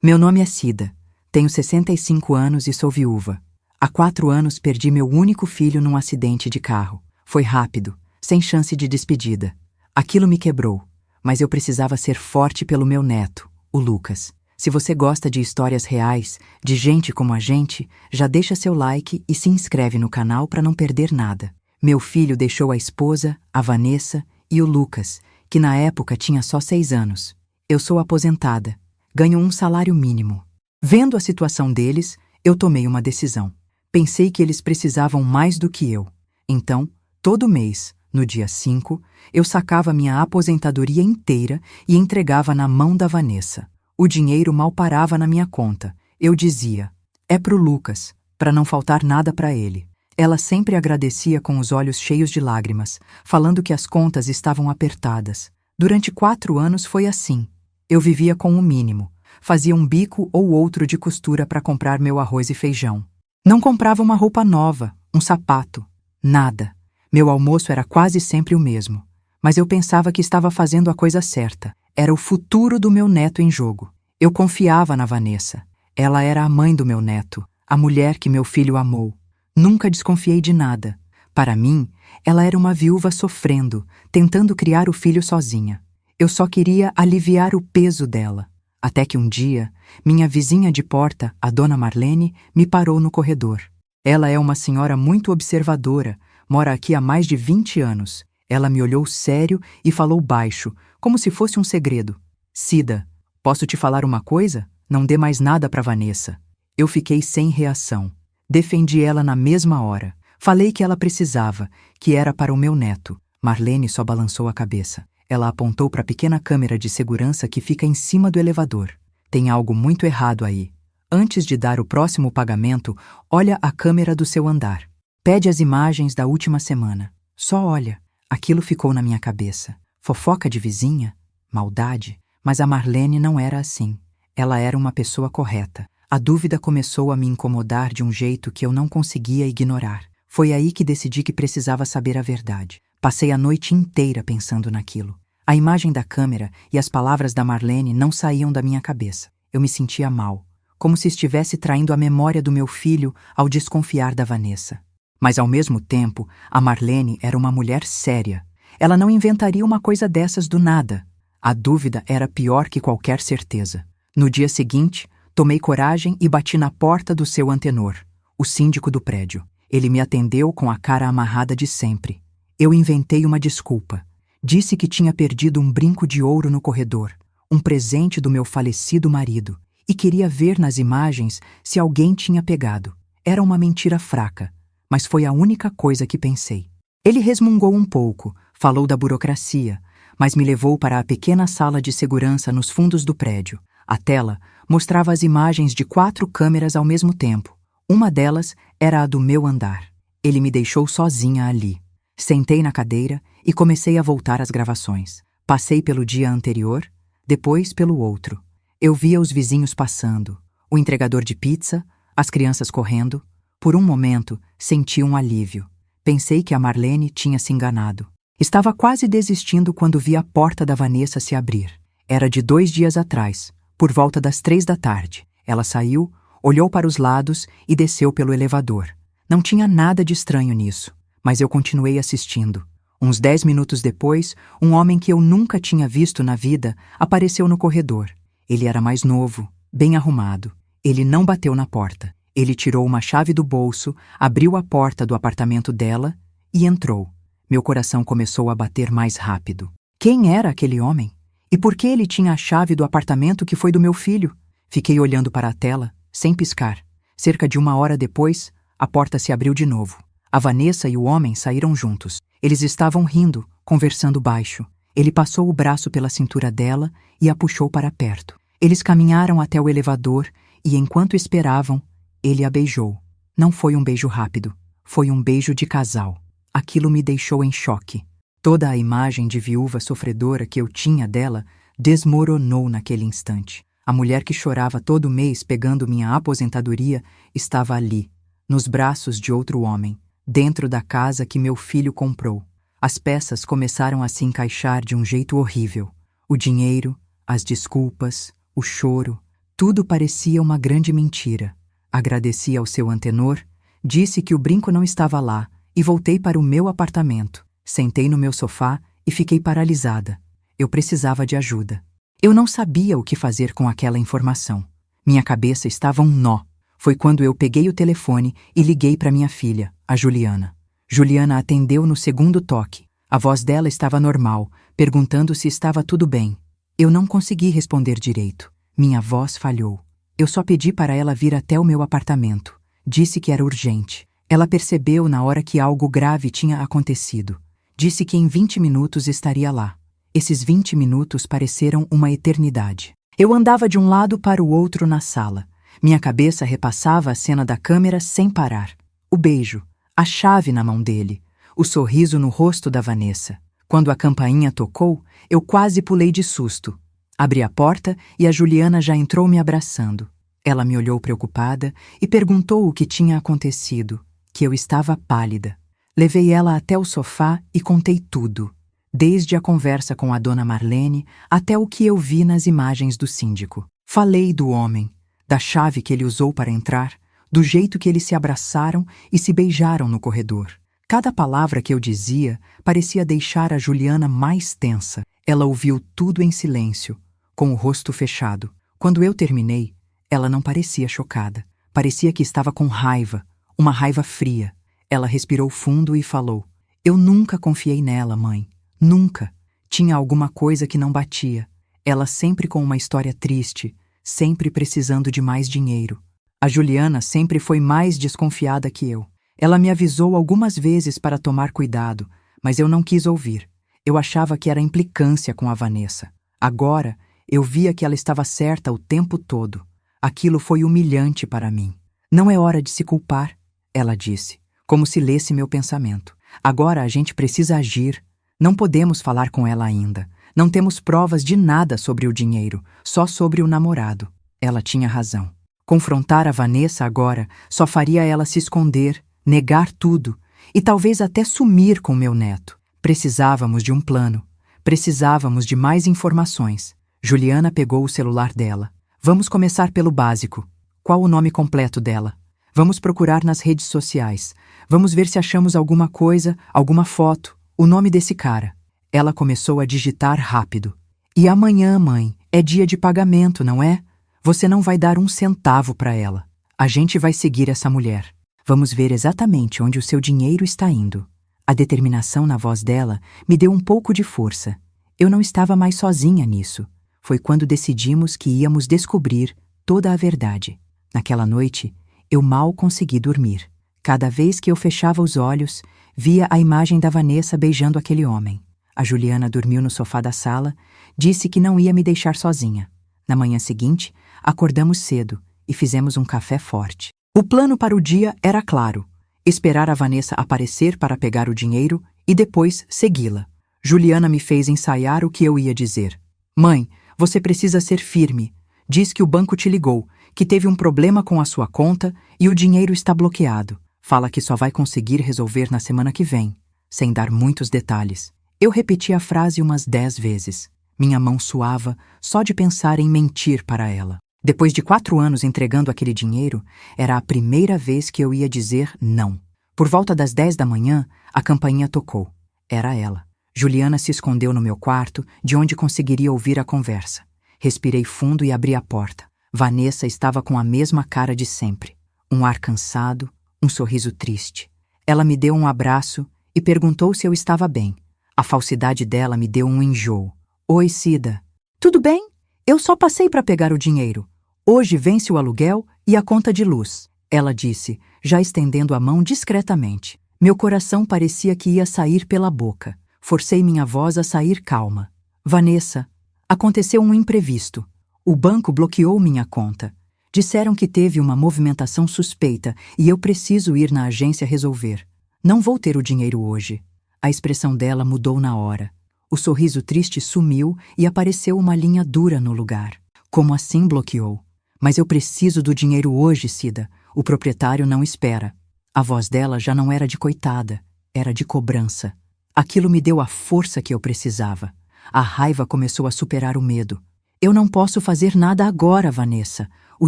Meu nome é Cida, tenho 65 anos e sou viúva. Há 4 anos perdi meu único filho num acidente de carro. Foi rápido, sem chance de despedida. Aquilo me quebrou, mas eu precisava ser forte pelo meu neto, o Lucas. Se você gosta de histórias reais, de gente como a gente, já deixa seu like e se inscreve no canal para não perder nada. Meu filho deixou a esposa, a Vanessa e o Lucas, que na época tinha só 6 anos. Eu sou aposentada, ganho um salário mínimo. Vendo a situação deles, eu tomei uma decisão. Pensei que eles precisavam mais do que eu. Então, todo mês, no dia 5, eu sacava minha aposentadoria inteira e entregava na mão da Vanessa. O dinheiro mal parava na minha conta. Eu dizia, é pro Lucas, para não faltar nada para ele. Ela sempre agradecia com os olhos cheios de lágrimas, falando que as contas estavam apertadas. Durante 4 anos foi assim. Eu vivia com o mínimo. Fazia um bico ou outro de costura para comprar meu arroz e feijão. Não comprava uma roupa nova, um sapato, nada. Meu almoço era quase sempre o mesmo. Mas eu pensava que estava fazendo a coisa certa. Era o futuro do meu neto em jogo. Eu confiava na Vanessa. Ela era a mãe do meu neto, a mulher que meu filho amou. Nunca desconfiei de nada. Para mim, ela era uma viúva sofrendo, tentando criar o filho sozinha. Eu só queria aliviar o peso dela. Até que um dia, minha vizinha de porta, a dona Marlene, me parou no corredor. Ela é uma senhora muito observadora, mora aqui há mais de 20 anos. Ela me olhou sério e falou baixo, como se fosse um segredo. Cida, posso te falar uma coisa? Não dê mais nada para Vanessa. Eu fiquei sem reação. Defendi ela na mesma hora. Falei que ela precisava, que era para o meu neto. Marlene só balançou a cabeça. Ela apontou para a pequena câmera de segurança que fica em cima do elevador. Tem algo muito errado aí. Antes de dar o próximo pagamento, olha a câmera do seu andar. Pede as imagens da última semana. Só olha. Aquilo ficou na minha cabeça. Fofoca de vizinha? Maldade? Mas a Marlene não era assim. Ela era uma pessoa correta. A dúvida começou a me incomodar de um jeito que eu não conseguia ignorar. Foi aí que decidi que precisava saber a verdade. Passei a noite inteira pensando naquilo. A imagem da câmera e as palavras da Marlene não saíam da minha cabeça. Eu me sentia mal, como se estivesse traindo a memória do meu filho ao desconfiar da Vanessa. Mas ao mesmo tempo, a Marlene era uma mulher séria. Ela não inventaria uma coisa dessas do nada. A dúvida era pior que qualquer certeza. No dia seguinte, tomei coragem e bati na porta do seu antenor, o síndico do prédio. Ele me atendeu com a cara amarrada de sempre. Eu inventei uma desculpa. Disse que tinha perdido um brinco de ouro no corredor, um presente do meu falecido marido, e queria ver nas imagens se alguém tinha pegado. Era uma mentira fraca, mas foi a única coisa que pensei. Ele resmungou um pouco, falou da burocracia, mas me levou para a pequena sala de segurança nos fundos do prédio. A tela mostrava as imagens de 4 câmeras ao mesmo tempo. Uma delas era a do meu andar. Ele me deixou sozinha ali. Sentei na cadeira e comecei a voltar às gravações. Passei pelo dia anterior, depois pelo outro. Eu via os vizinhos passando, o entregador de pizza, as crianças correndo. Por um momento, senti um alívio. Pensei que a Marlene tinha se enganado. Estava quase desistindo quando vi a porta da Vanessa se abrir. Era de 2 dias atrás, por volta das 3 da tarde. Ela saiu, olhou para os lados e desceu pelo elevador. Não tinha nada de estranho nisso, mas eu continuei assistindo. Uns 10 minutos depois, um homem que eu nunca tinha visto na vida apareceu no corredor. Ele era mais novo, bem arrumado. Ele não bateu na porta. Ele tirou uma chave do bolso, abriu a porta do apartamento dela e entrou. Meu coração começou a bater mais rápido. Quem era aquele homem? E por que ele tinha a chave do apartamento que foi do meu filho? Fiquei olhando para a tela, sem piscar. Cerca de 1 hora depois, a porta se abriu de novo. A Vanessa e o homem saíram juntos. Eles estavam rindo, conversando baixo. Ele passou o braço pela cintura dela e a puxou para perto. Eles caminharam até o elevador e, enquanto esperavam, ele a beijou. Não foi um beijo rápido. Foi um beijo de casal. Aquilo me deixou em choque. Toda a imagem de viúva sofredora que eu tinha dela desmoronou naquele instante. A mulher que chorava todo mês pegando minha aposentadoria estava ali, nos braços de outro homem, dentro da casa que meu filho comprou. As peças começaram a se encaixar de um jeito horrível. O dinheiro, as desculpas, o choro, Tudo parecia uma grande mentira. Agradeci ao seu antenor, disse que o brinco não estava lá e voltei para o meu apartamento. Sentei no meu sofá e fiquei paralisada. Eu precisava de ajuda. Eu não sabia o que fazer com aquela informação. Minha cabeça estava um nó. Foi quando eu peguei o telefone e liguei para minha filha, a Juliana. Juliana atendeu no segundo toque. A voz dela estava normal, perguntando se estava tudo bem. Eu não consegui responder direito. Minha voz falhou. Eu só pedi para ela vir até o meu apartamento. Disse que era urgente. Ela percebeu na hora que algo grave tinha acontecido. Disse que em 20 minutos estaria lá. Esses 20 minutos pareceram uma eternidade. Eu andava de um lado para o outro na sala. Minha cabeça repassava a cena da câmera sem parar. O beijo, a chave na mão dele, o sorriso no rosto da Vanessa. Quando a campainha tocou, eu quase pulei de susto. Abri a porta e a Juliana já entrou me abraçando. Ela me olhou preocupada e perguntou o que tinha acontecido, que eu estava pálida. Levei ela até o sofá e contei tudo, desde a conversa com a dona Marlene até o que eu vi nas imagens do síndico. Falei do homem, da chave que ele usou para entrar, do jeito que eles se abraçaram e se beijaram no corredor. Cada palavra que eu dizia parecia deixar a Juliana mais tensa. Ela ouviu tudo em silêncio, com o rosto fechado. Quando eu terminei, ela não parecia chocada. Parecia que estava com raiva, uma raiva fria. Ela respirou fundo e falou: "Eu nunca confiei nela, mãe. Nunca. Tinha alguma coisa que não batia. Ela sempre com uma história triste, sempre precisando de mais dinheiro. A Juliana sempre foi mais desconfiada que eu. Ela me avisou algumas vezes para tomar cuidado, mas eu não quis ouvir. Eu achava que era implicância com a Vanessa. Agora, eu via que ela estava certa o tempo todo. Aquilo foi humilhante para mim. Não é hora de se culpar", ela disse, como se lesse meu pensamento. "Agora a gente precisa agir. Não podemos falar com ela ainda. Não temos provas de nada sobre o dinheiro, só sobre o namorado." Ela tinha razão. Confrontar a Vanessa agora só faria ela se esconder, negar tudo e talvez até sumir com meu neto. Precisávamos de um plano. Precisávamos de mais informações. Juliana pegou o celular dela. "Vamos começar pelo básico. Qual o nome completo dela? Vamos procurar nas redes sociais. Vamos ver se achamos alguma coisa, alguma foto, o nome desse cara." Ela começou a digitar rápido. "E amanhã, mãe, é dia de pagamento, não é? Você não vai dar um centavo para ela. A gente vai seguir essa mulher. Vamos ver exatamente onde o seu dinheiro está indo." A determinação na voz dela me deu um pouco de força. Eu não estava mais sozinha nisso. Foi quando decidimos que íamos descobrir toda a verdade. Naquela noite, eu mal consegui dormir. Cada vez que eu fechava os olhos, via a imagem da Vanessa beijando aquele homem. A Juliana dormiu no sofá da sala, disse que não ia me deixar sozinha. Na manhã seguinte, acordamos cedo e fizemos um café forte. O plano para o dia era claro: esperar a Vanessa aparecer para pegar o dinheiro e depois segui-la. Juliana me fez ensaiar o que eu ia dizer. "Mãe, você precisa ser firme. Diz que o banco te ligou, que teve um problema com a sua conta e o dinheiro está bloqueado. Fala que só vai conseguir resolver na semana que vem", sem dar muitos detalhes. Eu repeti a frase umas 10 vezes. Minha mão suava só de pensar em mentir para ela. Depois de 4 anos entregando aquele dinheiro, era a primeira vez que eu ia dizer não. Por volta das 10 da manhã, a campainha tocou. Era ela. Juliana se escondeu no meu quarto, de onde conseguiria ouvir a conversa. Respirei fundo e abri a porta. Vanessa estava com a mesma cara de sempre. Um ar cansado, um sorriso triste. Ela me deu um abraço e perguntou se eu estava bem. A falsidade dela me deu um enjoo. "Oi, Cida." "Tudo bem? Eu só passei para pegar o dinheiro. Hoje vence o aluguel e a conta de luz", ela disse, já estendendo a mão discretamente. Meu coração parecia que ia sair pela boca. Forcei minha voz a sair calma. "Vanessa, aconteceu um imprevisto. O banco bloqueou minha conta. Disseram que teve uma movimentação suspeita e eu preciso ir na agência resolver. Não vou ter o dinheiro hoje." A expressão dela mudou na hora. O sorriso triste sumiu e apareceu uma linha dura no lugar. "Como assim bloqueou?" "Mas eu preciso do dinheiro hoje, Cida. O proprietário não espera." A voz dela já não era de coitada, era de cobrança. Aquilo me deu a força que eu precisava. A raiva começou a superar o medo. Eu não posso fazer nada agora, Vanessa. O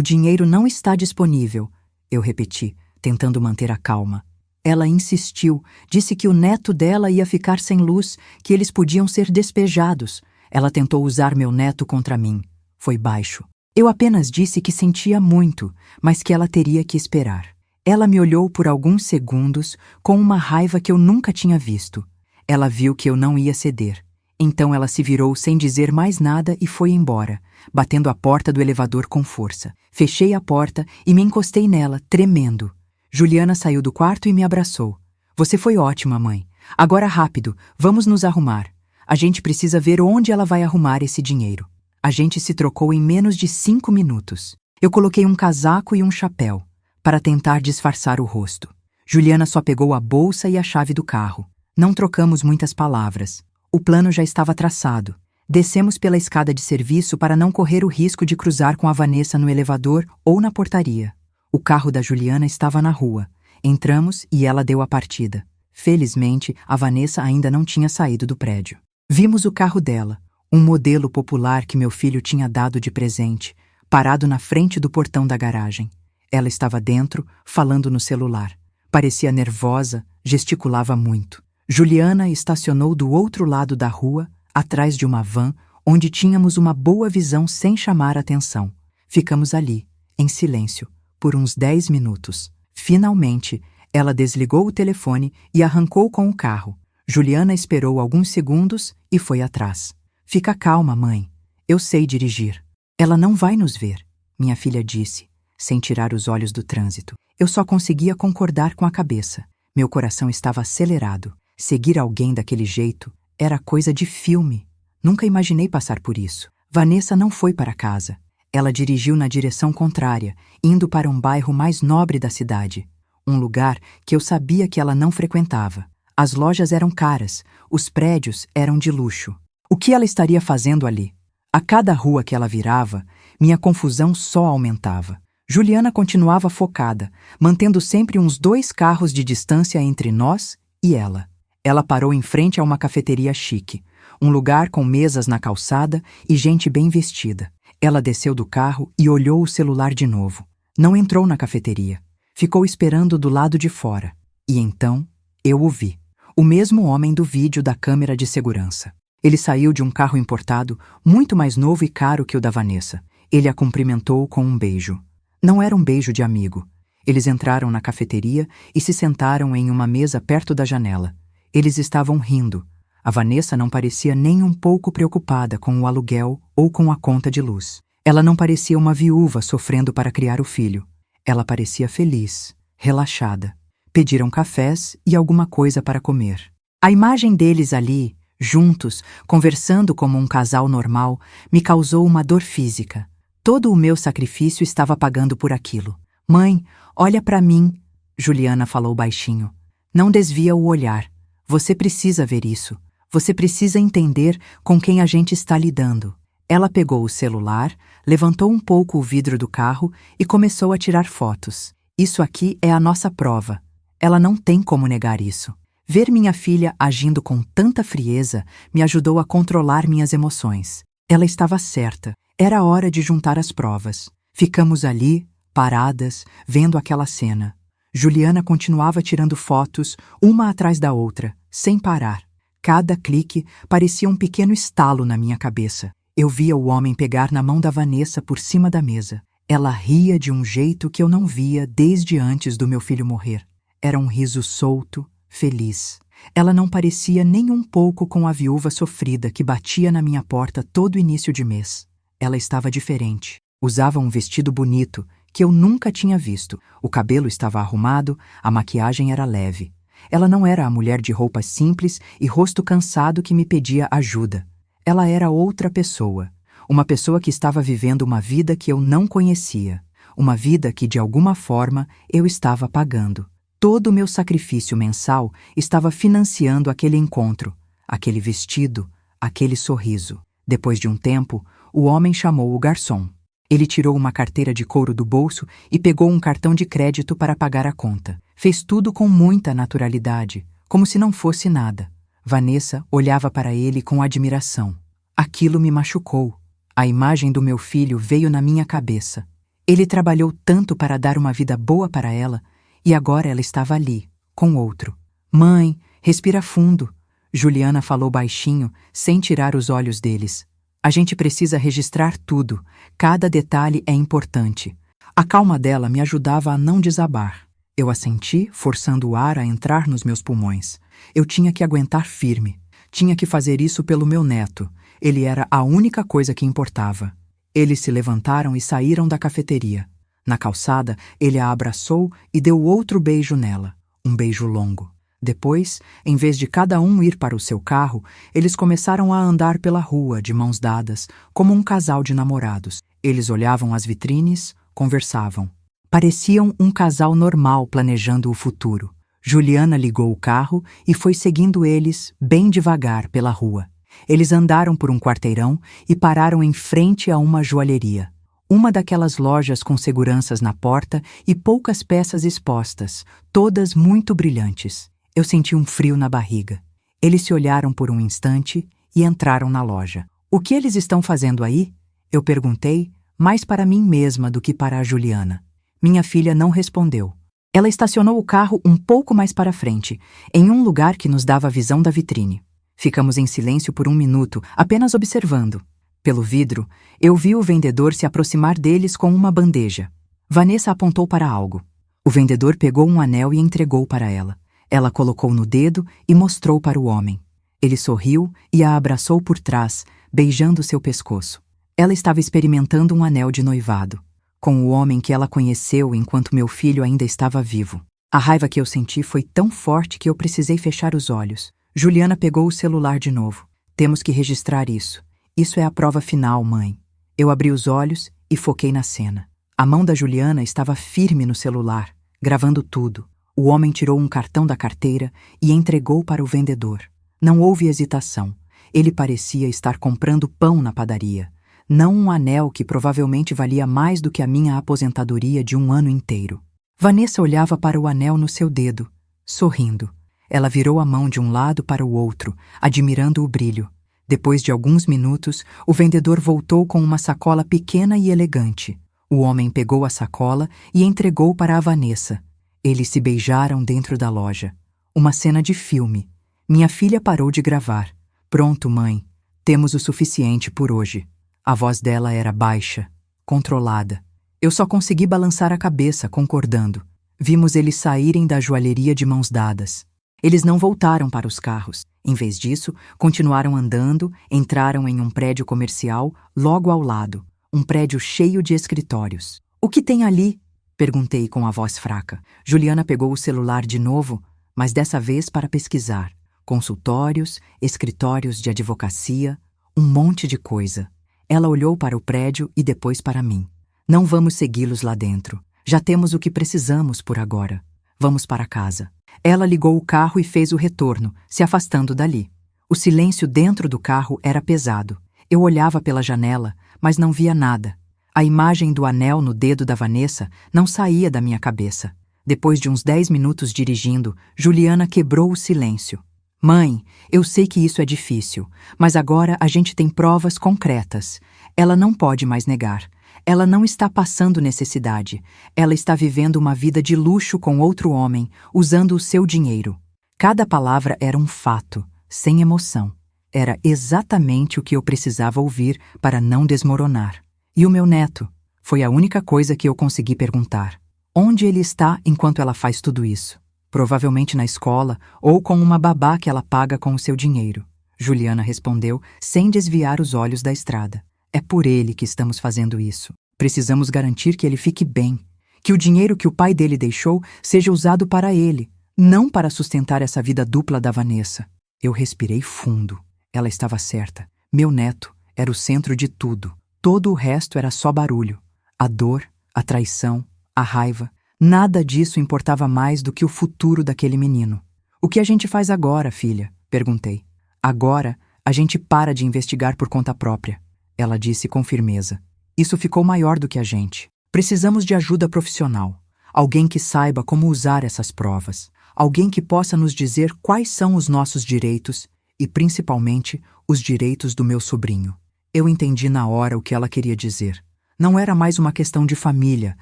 dinheiro não está disponível, eu repeti, tentando manter a calma. Ela insistiu, disse que o neto dela ia ficar sem luz, que eles podiam ser despejados. Ela tentou usar meu neto contra mim. Foi baixo. Eu apenas disse que sentia muito, mas que ela teria que esperar. Ela me olhou por alguns segundos com uma raiva que eu nunca tinha visto. Ela viu que eu não ia ceder. Então ela se virou sem dizer mais nada e foi embora, batendo a porta do elevador com força. Fechei a porta e me encostei nela, tremendo. Juliana saiu do quarto e me abraçou. Você foi ótima, mãe. Agora rápido, vamos nos arrumar. A gente precisa ver onde ela vai arrumar esse dinheiro. A gente se trocou em menos de 5 minutos. Eu coloquei um casaco e um chapéu, para tentar disfarçar o rosto. Juliana só pegou a bolsa e a chave do carro. Não trocamos muitas palavras. O plano já estava traçado. Descemos pela escada de serviço para não correr o risco de cruzar com a Vanessa no elevador ou na portaria. O carro da Juliana estava na rua. Entramos e ela deu a partida. Felizmente, a Vanessa ainda não tinha saído do prédio. Vimos o carro dela, um modelo popular que meu filho tinha dado de presente, parado na frente do portão da garagem. Ela estava dentro, falando no celular. Parecia nervosa, gesticulava muito. Juliana estacionou do outro lado da rua, atrás de uma van, onde tínhamos uma boa visão sem chamar atenção. Ficamos ali, em silêncio, por uns 10 minutos. Finalmente, ela desligou o telefone e arrancou com o carro. Juliana esperou alguns segundos e foi atrás. Fica calma, mãe. Eu sei dirigir. Ela não vai nos ver, minha filha disse, sem tirar os olhos do trânsito. Eu só conseguia concordar com a cabeça. Meu coração estava acelerado. Seguir alguém daquele jeito era coisa de filme. Nunca imaginei passar por isso. Vanessa não foi para casa. Ela dirigiu na direção contrária, indo para um bairro mais nobre da cidade. Um lugar que eu sabia que ela não frequentava. As lojas eram caras, os prédios eram de luxo. O que ela estaria fazendo ali? A cada rua que ela virava, minha confusão só aumentava. Juliana continuava focada, mantendo sempre uns 2 carros de distância entre nós e ela. Ela parou em frente a uma cafeteria chique, um lugar com mesas na calçada e gente bem vestida. Ela desceu do carro e olhou o celular de novo. Não entrou na cafeteria. Ficou esperando do lado de fora. E então, eu o vi. O mesmo homem do vídeo da câmera de segurança. Ele saiu de um carro importado, muito mais novo e caro que o da Vanessa. Ele a cumprimentou com um beijo. Não era um beijo de amigo. Eles entraram na cafeteria e se sentaram em uma mesa perto da janela. Eles estavam rindo. A Vanessa não parecia nem um pouco preocupada com o aluguel ou com a conta de luz. Ela não parecia uma viúva sofrendo para criar o filho. Ela parecia feliz, relaxada. Pediram cafés e alguma coisa para comer. A imagem deles ali, juntos, conversando como um casal normal, me causou uma dor física. Todo o meu sacrifício estava pagando por aquilo. Mãe, olha para mim, Juliana falou baixinho. Não desvia o olhar. Você precisa ver isso. Você precisa entender com quem a gente está lidando. Ela pegou o celular, levantou um pouco o vidro do carro e começou a tirar fotos. Isso aqui é a nossa prova. Ela não tem como negar isso. Ver minha filha agindo com tanta frieza me ajudou a controlar minhas emoções. Ela estava certa. Era hora de juntar as provas. Ficamos ali, paradas, vendo aquela cena. Juliana continuava tirando fotos, uma atrás da outra, sem parar. Cada clique parecia um pequeno estalo na minha cabeça. Eu via o homem pegar na mão da Vanessa por cima da mesa. Ela ria de um jeito que eu não via desde antes do meu filho morrer. Era um riso solto, feliz. Ela não parecia nem um pouco com a viúva sofrida que batia na minha porta todo início de mês. Ela estava diferente. Usava um vestido bonito, que eu nunca tinha visto. O cabelo estava arrumado, a maquiagem era leve. Ela não era a mulher de roupas simples e rosto cansado que me pedia ajuda. Ela era outra pessoa. Uma pessoa que estava vivendo uma vida que eu não conhecia. Uma vida que, de alguma forma, eu estava pagando. Todo o meu sacrifício mensal estava financiando aquele encontro, aquele vestido, aquele sorriso. Depois de um tempo, o homem chamou o garçom. Ele tirou uma carteira de couro do bolso e pegou um cartão de crédito para pagar a conta. Fez tudo com muita naturalidade, como se não fosse nada. Vanessa olhava para ele com admiração. Aquilo me machucou. A imagem do meu filho veio na minha cabeça. Ele trabalhou tanto para dar uma vida boa para ela, e agora ela estava ali, com outro. Mãe, respira fundo, Juliana falou baixinho, sem tirar os olhos deles. A gente precisa registrar tudo, cada detalhe é importante. A calma dela me ajudava a não desabar. Eu assenti, forçando o ar a entrar nos meus pulmões. Eu tinha que aguentar firme. Tinha que fazer isso pelo meu neto. Ele era a única coisa que importava. Eles se levantaram e saíram da cafeteria. Na calçada, ele a abraçou e deu outro beijo nela. Um beijo longo. Depois, em vez de cada um ir para o seu carro, eles começaram a andar pela rua, de mãos dadas, como um casal de namorados. Eles olhavam as vitrines, conversavam. Pareciam um casal normal planejando o futuro. Juliana ligou o carro e foi seguindo eles, bem devagar, pela rua. Eles andaram por um quarteirão e pararam em frente a uma joalheria. Uma daquelas lojas com seguranças na porta e poucas peças expostas, todas muito brilhantes. Eu senti um frio na barriga. Eles se olharam por um instante e entraram na loja. O que eles estão fazendo aí? Eu perguntei, mais para mim mesma do que para a Juliana. Minha filha não respondeu. Ela estacionou o carro um pouco mais para frente, em um lugar que nos dava a visão da vitrine. Ficamos em silêncio por um minuto, apenas observando. Pelo vidro, eu vi o vendedor se aproximar deles com uma bandeja. Vanessa apontou para algo. O vendedor pegou um anel e entregou para ela. Ela colocou no dedo e mostrou para o homem. Ele sorriu e a abraçou por trás, beijando seu pescoço. Ela estava experimentando um anel de noivado, com o homem que ela conheceu enquanto meu filho ainda estava vivo. A raiva que eu senti foi tão forte que eu precisei fechar os olhos. Juliana pegou o celular de novo. Temos que registrar isso. Isso é a prova final, mãe. Eu abri os olhos e foquei na cena. A mão da Juliana estava firme no celular, gravando tudo. O homem tirou um cartão da carteira e entregou para o vendedor. Não houve hesitação. Ele parecia estar comprando pão na padaria. Não um anel que provavelmente valia mais do que a minha aposentadoria de um ano inteiro. Vanessa olhava para o anel no seu dedo, sorrindo. Ela virou a mão de um lado para o outro, admirando o brilho. Depois de alguns minutos, o vendedor voltou com uma sacola pequena e elegante. O homem pegou a sacola e entregou para a Vanessa. Eles se beijaram dentro da loja. Uma cena de filme. Minha filha parou de gravar. Pronto, mãe. Temos o suficiente por hoje. A voz dela era baixa, controlada. Eu só consegui balançar a cabeça, concordando. Vimos eles saírem da joalheria de mãos dadas. Eles não voltaram para os carros. Em vez disso, continuaram andando, entraram em um prédio comercial logo ao lado. Um prédio cheio de escritórios. O que tem ali? Perguntei com a voz fraca. Juliana pegou o celular de novo, mas dessa vez para pesquisar. Consultórios, escritórios de advocacia, um monte de coisa. Ela olhou para o prédio e depois para mim. Não vamos segui-los lá dentro. Já temos o que precisamos por agora. Vamos para casa. Ela ligou o carro e fez o retorno, se afastando dali. O silêncio dentro do carro era pesado. Eu olhava pela janela, mas não via nada. A imagem do anel no dedo da Vanessa não saía da minha cabeça. Depois de uns 10 minutos dirigindo, Juliana quebrou o silêncio. Mãe, eu sei que isso é difícil, mas agora a gente tem provas concretas. Ela não pode mais negar. Ela não está passando necessidade. Ela está vivendo uma vida de luxo com outro homem, usando o seu dinheiro. Cada palavra era um fato, sem emoção. Era exatamente o que eu precisava ouvir para não desmoronar. E o meu neto? Foi a única coisa que eu consegui perguntar. Onde ele está enquanto ela faz tudo isso? Provavelmente na escola ou com uma babá que ela paga com o seu dinheiro. Juliana respondeu, sem desviar os olhos da estrada. É por ele que estamos fazendo isso. Precisamos garantir que ele fique bem. Que o dinheiro que o pai dele deixou seja usado para ele, não para sustentar essa vida dupla da Vanessa. Eu respirei fundo. Ela estava certa. Meu neto era o centro de tudo. Todo o resto era só barulho. A dor, a traição, a raiva. Nada disso importava mais do que o futuro daquele menino. O que a gente faz agora, filha? Perguntei. Agora, a gente para de investigar por conta própria. Ela disse com firmeza. Isso ficou maior do que a gente. Precisamos de ajuda profissional. Alguém que saiba como usar essas provas. Alguém que possa nos dizer quais são os nossos direitos e, principalmente, os direitos do meu sobrinho. Eu entendi na hora o que ela queria dizer. Não era mais uma questão de família,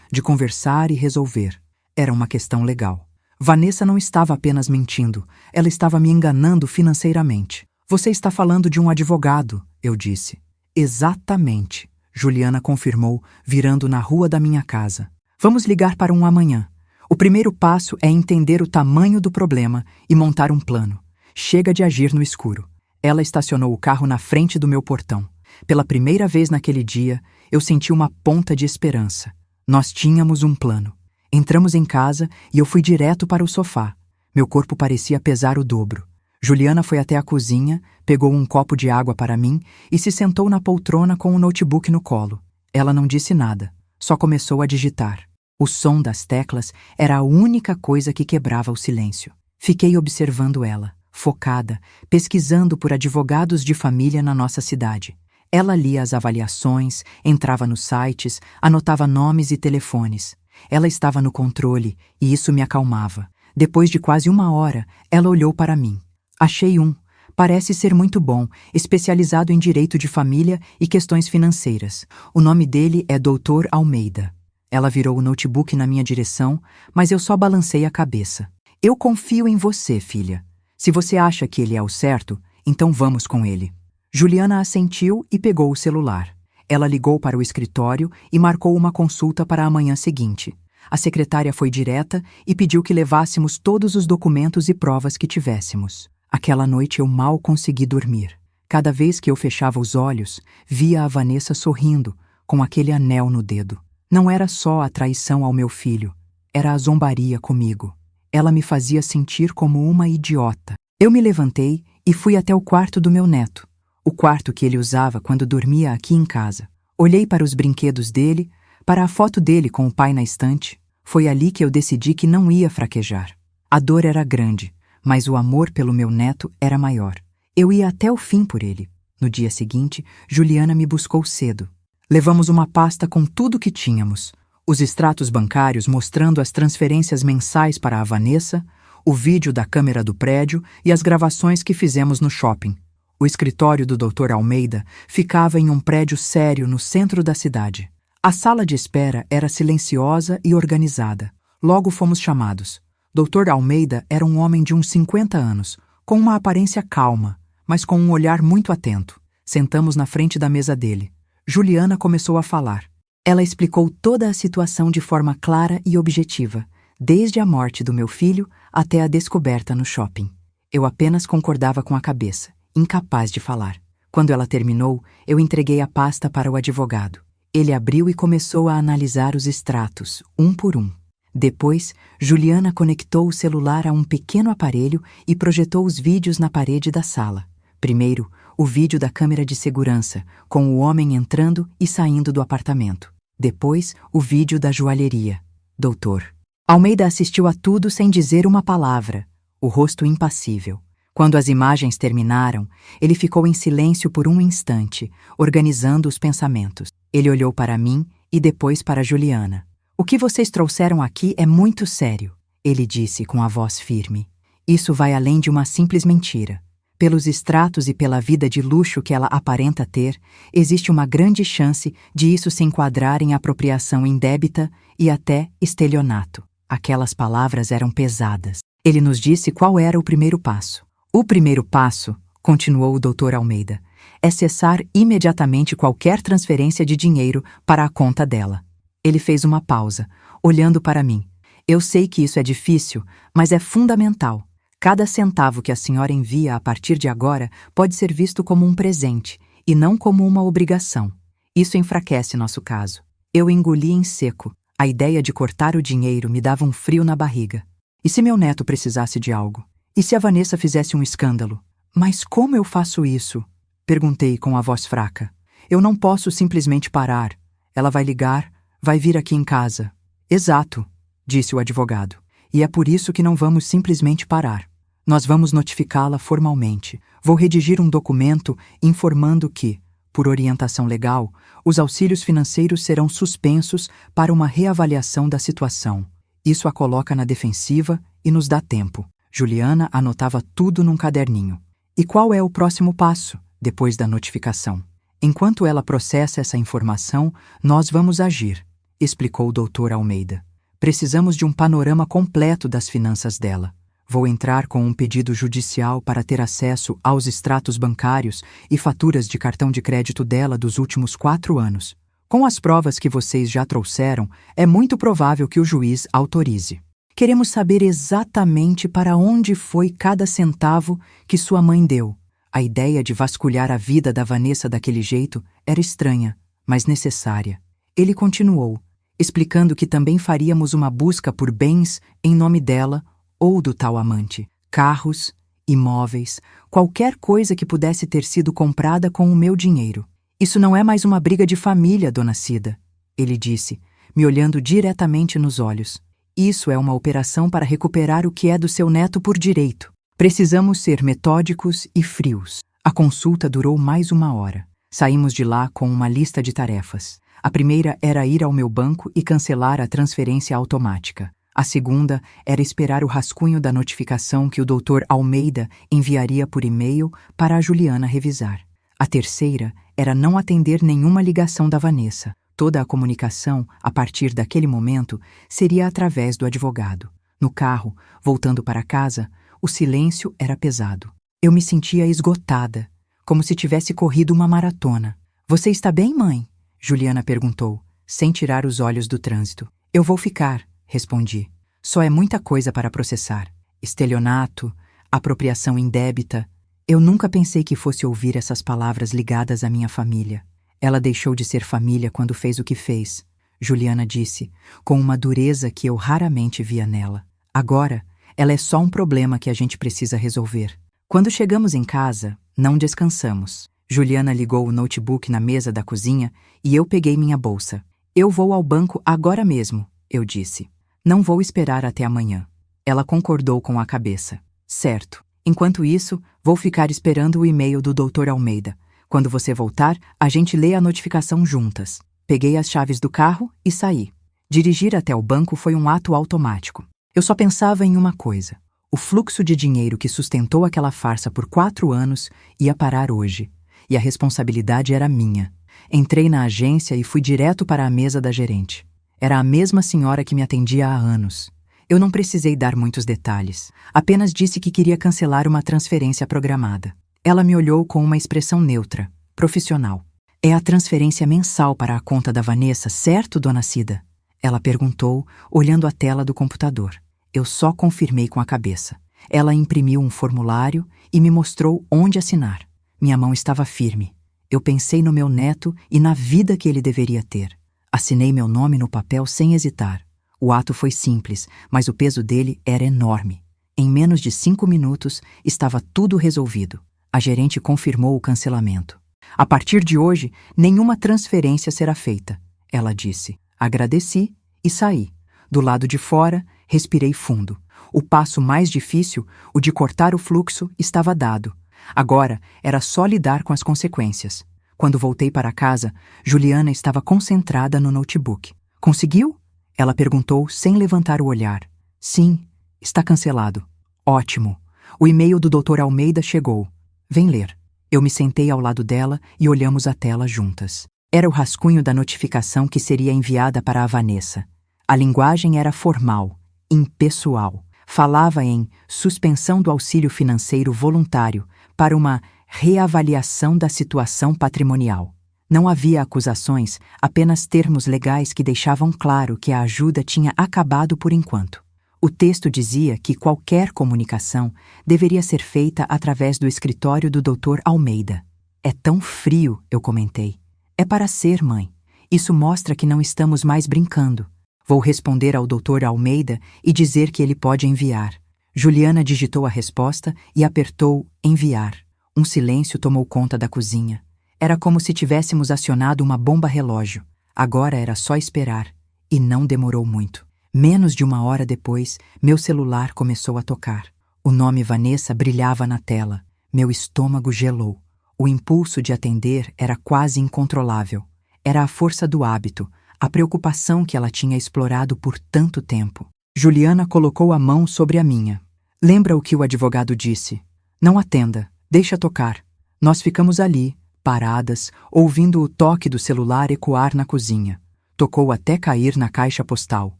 de conversar e resolver. Era uma questão legal. Vanessa não estava apenas mentindo, ela estava me enganando financeiramente. Você está falando de um advogado, eu disse. Exatamente, Juliana confirmou, virando na rua da minha casa. Vamos ligar para um amanhã. O primeiro passo é entender o tamanho do problema e montar um plano. Chega de agir no escuro. Ela estacionou o carro na frente do meu portão. Pela primeira vez naquele dia, eu senti uma ponta de esperança. Nós tínhamos um plano. Entramos em casa e eu fui direto para o sofá. Meu corpo parecia pesar o dobro. Juliana foi até a cozinha, pegou um copo de água para mim e se sentou na poltrona com o notebook no colo. Ela não disse nada, só começou a digitar. O som das teclas era a única coisa que quebrava o silêncio. Fiquei observando ela, focada, pesquisando por advogados de família na nossa cidade. Ela lia as avaliações, entrava nos sites, anotava nomes e telefones. Ela estava no controle e isso me acalmava. Depois de quase 1 hora, ela olhou para mim. Achei um. Parece ser muito bom, especializado em direito de família e questões financeiras. O nome dele é Dr. Almeida. Ela virou o notebook na minha direção, mas eu só balancei a cabeça. Eu confio em você, filha. Se você acha que ele é o certo, então vamos com ele. Juliana assentiu e pegou o celular. Ela ligou para o escritório e marcou uma consulta para a manhã seguinte. A secretária foi direta e pediu que levássemos todos os documentos e provas que tivéssemos. Aquela noite eu mal consegui dormir. Cada vez que eu fechava os olhos, via a Vanessa sorrindo, com aquele anel no dedo. Não era só a traição ao meu filho, era a zombaria comigo. Ela me fazia sentir como uma idiota. Eu me levantei e fui até o quarto do meu neto, o quarto que ele usava quando dormia aqui em casa. Olhei para os brinquedos dele, para a foto dele com o pai na estante. Foi ali que eu decidi que não ia fraquejar. A dor era grande, mas o amor pelo meu neto era maior. Eu ia até o fim por ele. No dia seguinte, Juliana me buscou cedo. Levamos uma pasta com tudo que tínhamos. Os extratos bancários mostrando as transferências mensais para a Vanessa, o vídeo da câmera do prédio e as gravações que fizemos no shopping. O escritório do Dr. Almeida ficava em um prédio sério no centro da cidade. A sala de espera era silenciosa e organizada. Logo fomos chamados. Dr. Almeida era um homem de uns 50 anos, com uma aparência calma, mas com um olhar muito atento. Sentamos na frente da mesa dele. Juliana começou a falar. Ela explicou toda a situação de forma clara e objetiva, desde a morte do meu filho até a descoberta no shopping. Eu apenas concordava com a cabeça, incapaz de falar. Quando ela terminou, eu entreguei a pasta para o advogado. Ele abriu e começou a analisar os extratos, um por um. Depois, Juliana conectou o celular a um pequeno aparelho e projetou os vídeos na parede da sala. Primeiro, o vídeo da câmera de segurança, com o homem entrando e saindo do apartamento. Depois, o vídeo da joalheria. Doutor Almeida assistiu a tudo sem dizer uma palavra, o rosto impassível. Quando as imagens terminaram, ele ficou em silêncio por um instante, organizando os pensamentos. Ele olhou para mim e depois para Juliana. O que vocês trouxeram aqui é muito sério, ele disse com a voz firme. Isso vai além de uma simples mentira. Pelos extratos e pela vida de luxo que ela aparenta ter, existe uma grande chance de isso se enquadrar em apropriação indébita e até estelionato. Aquelas palavras eram pesadas. Ele nos disse qual era o primeiro passo. O primeiro passo, continuou o Dr. Almeida, é cessar imediatamente qualquer transferência de dinheiro para a conta dela. Ele fez uma pausa, olhando para mim. Eu sei que isso é difícil, mas é fundamental. Cada centavo que a senhora envia a partir de agora pode ser visto como um presente e não como uma obrigação. Isso enfraquece nosso caso. Eu engoli em seco. A ideia de cortar o dinheiro me dava um frio na barriga. E se meu neto precisasse de algo? E se a Vanessa fizesse um escândalo? Mas como eu faço isso? Perguntei com a voz fraca. Eu não posso simplesmente parar. Ela vai ligar, vai vir aqui em casa. Exato, disse o advogado. E é por isso que não vamos simplesmente parar. Nós vamos notificá-la formalmente. Vou redigir um documento informando que, por orientação legal, os auxílios financeiros serão suspensos para uma reavaliação da situação. Isso a coloca na defensiva e nos dá tempo. Juliana anotava tudo num caderninho. E qual é o próximo passo, depois da notificação? Enquanto ela processa essa informação, nós vamos agir, explicou o Dr. Almeida. Precisamos de um panorama completo das finanças dela. Vou entrar com um pedido judicial para ter acesso aos extratos bancários e faturas de cartão de crédito dela dos últimos 4 anos. Com as provas que vocês já trouxeram, é muito provável que o juiz autorize. Queremos saber exatamente para onde foi cada centavo que sua mãe deu. A ideia de vasculhar a vida da Vanessa daquele jeito era estranha, mas necessária. Ele continuou, explicando que também faríamos uma busca por bens em nome dela ou do tal amante. Carros, imóveis, qualquer coisa que pudesse ter sido comprada com o meu dinheiro. Isso não é mais uma briga de família, dona Cida, ele disse, me olhando diretamente nos olhos. Isso é uma operação para recuperar o que é do seu neto por direito. Precisamos ser metódicos e frios. A consulta durou mais 1 hora. Saímos de lá com uma lista de tarefas. A primeira era ir ao meu banco e cancelar a transferência automática. A segunda era esperar o rascunho da notificação que o Dr. Almeida enviaria por e-mail para a Juliana revisar. A terceira era não atender nenhuma ligação da Vanessa. Toda a comunicação, a partir daquele momento, seria através do advogado. No carro, voltando para casa, o silêncio era pesado. Eu me sentia esgotada, como se tivesse corrido uma maratona. Você está bem, mãe? Juliana perguntou, sem tirar os olhos do trânsito. Eu vou ficar, respondi. Só é muita coisa para processar. Estelionato, apropriação indébita. Eu nunca pensei que fosse ouvir essas palavras ligadas à minha família. Ela deixou de ser família quando fez o que fez, Juliana disse, com uma dureza que eu raramente via nela. Agora, ela é só um problema que a gente precisa resolver. Quando chegamos em casa, não descansamos. Juliana ligou o notebook na mesa da cozinha e eu peguei minha bolsa. Eu vou ao banco agora mesmo, eu disse. Não vou esperar até amanhã. Ela concordou com a cabeça. Certo. Enquanto isso, vou ficar esperando o e-mail do Dr. Almeida. Quando você voltar, a gente lê a notificação juntas. Peguei as chaves do carro e saí. Dirigir até o banco foi um ato automático. Eu só pensava em uma coisa. O fluxo de dinheiro que sustentou aquela farsa por 4 anos ia parar hoje. E a responsabilidade era minha. Entrei na agência e fui direto para a mesa da gerente. Era a mesma senhora que me atendia há anos. Eu não precisei dar muitos detalhes. Apenas disse que queria cancelar uma transferência programada. Ela me olhou com uma expressão neutra, profissional. É a transferência mensal para a conta da Vanessa, certo, dona Cida? Ela perguntou, olhando a tela do computador. Eu só confirmei com a cabeça. Ela imprimiu um formulário e me mostrou onde assinar. Minha mão estava firme. Eu pensei no meu neto e na vida que ele deveria ter. Assinei meu nome no papel sem hesitar. O ato foi simples, mas o peso dele era enorme. Em menos de 5 minutos, estava tudo resolvido. A gerente confirmou o cancelamento. A partir de hoje, nenhuma transferência será feita, ela disse. Agradeci e saí. Do lado de fora, respirei fundo. O passo mais difícil, o de cortar o fluxo, estava dado. Agora era só lidar com as consequências. Quando voltei para casa, Juliana estava concentrada no notebook. Conseguiu? Ela perguntou sem levantar o olhar. Sim, está cancelado. Ótimo. O e-mail do Dr. Almeida chegou. Vem ler. Eu me sentei ao lado dela e olhamos a tela juntas. Era o rascunho da notificação que seria enviada para a Vanessa. A linguagem era formal, impessoal. Falava em suspensão do auxílio financeiro voluntário para uma reavaliação da situação patrimonial. Não havia acusações, apenas termos legais que deixavam claro que a ajuda tinha acabado por enquanto. O texto dizia que qualquer comunicação deveria ser feita através do escritório do Dr. Almeida. É tão frio, eu comentei. É para ser, mãe. Isso mostra que não estamos mais brincando. Vou responder ao Dr. Almeida e dizer que ele pode enviar. Juliana digitou a resposta e apertou enviar. Um silêncio tomou conta da cozinha. Era como se tivéssemos acionado uma bomba relógio. Agora era só esperar. E não demorou muito. Menos de 1 hora depois, meu celular começou a tocar. O nome Vanessa brilhava na tela. Meu estômago gelou. O impulso de atender era quase incontrolável. Era a força do hábito, a preocupação que ela tinha explorado por tanto tempo. Juliana colocou a mão sobre a minha. Lembra o que o advogado disse? Não atenda, deixa tocar. Nós ficamos ali, paradas, ouvindo o toque do celular ecoar na cozinha. Tocou até cair na caixa postal.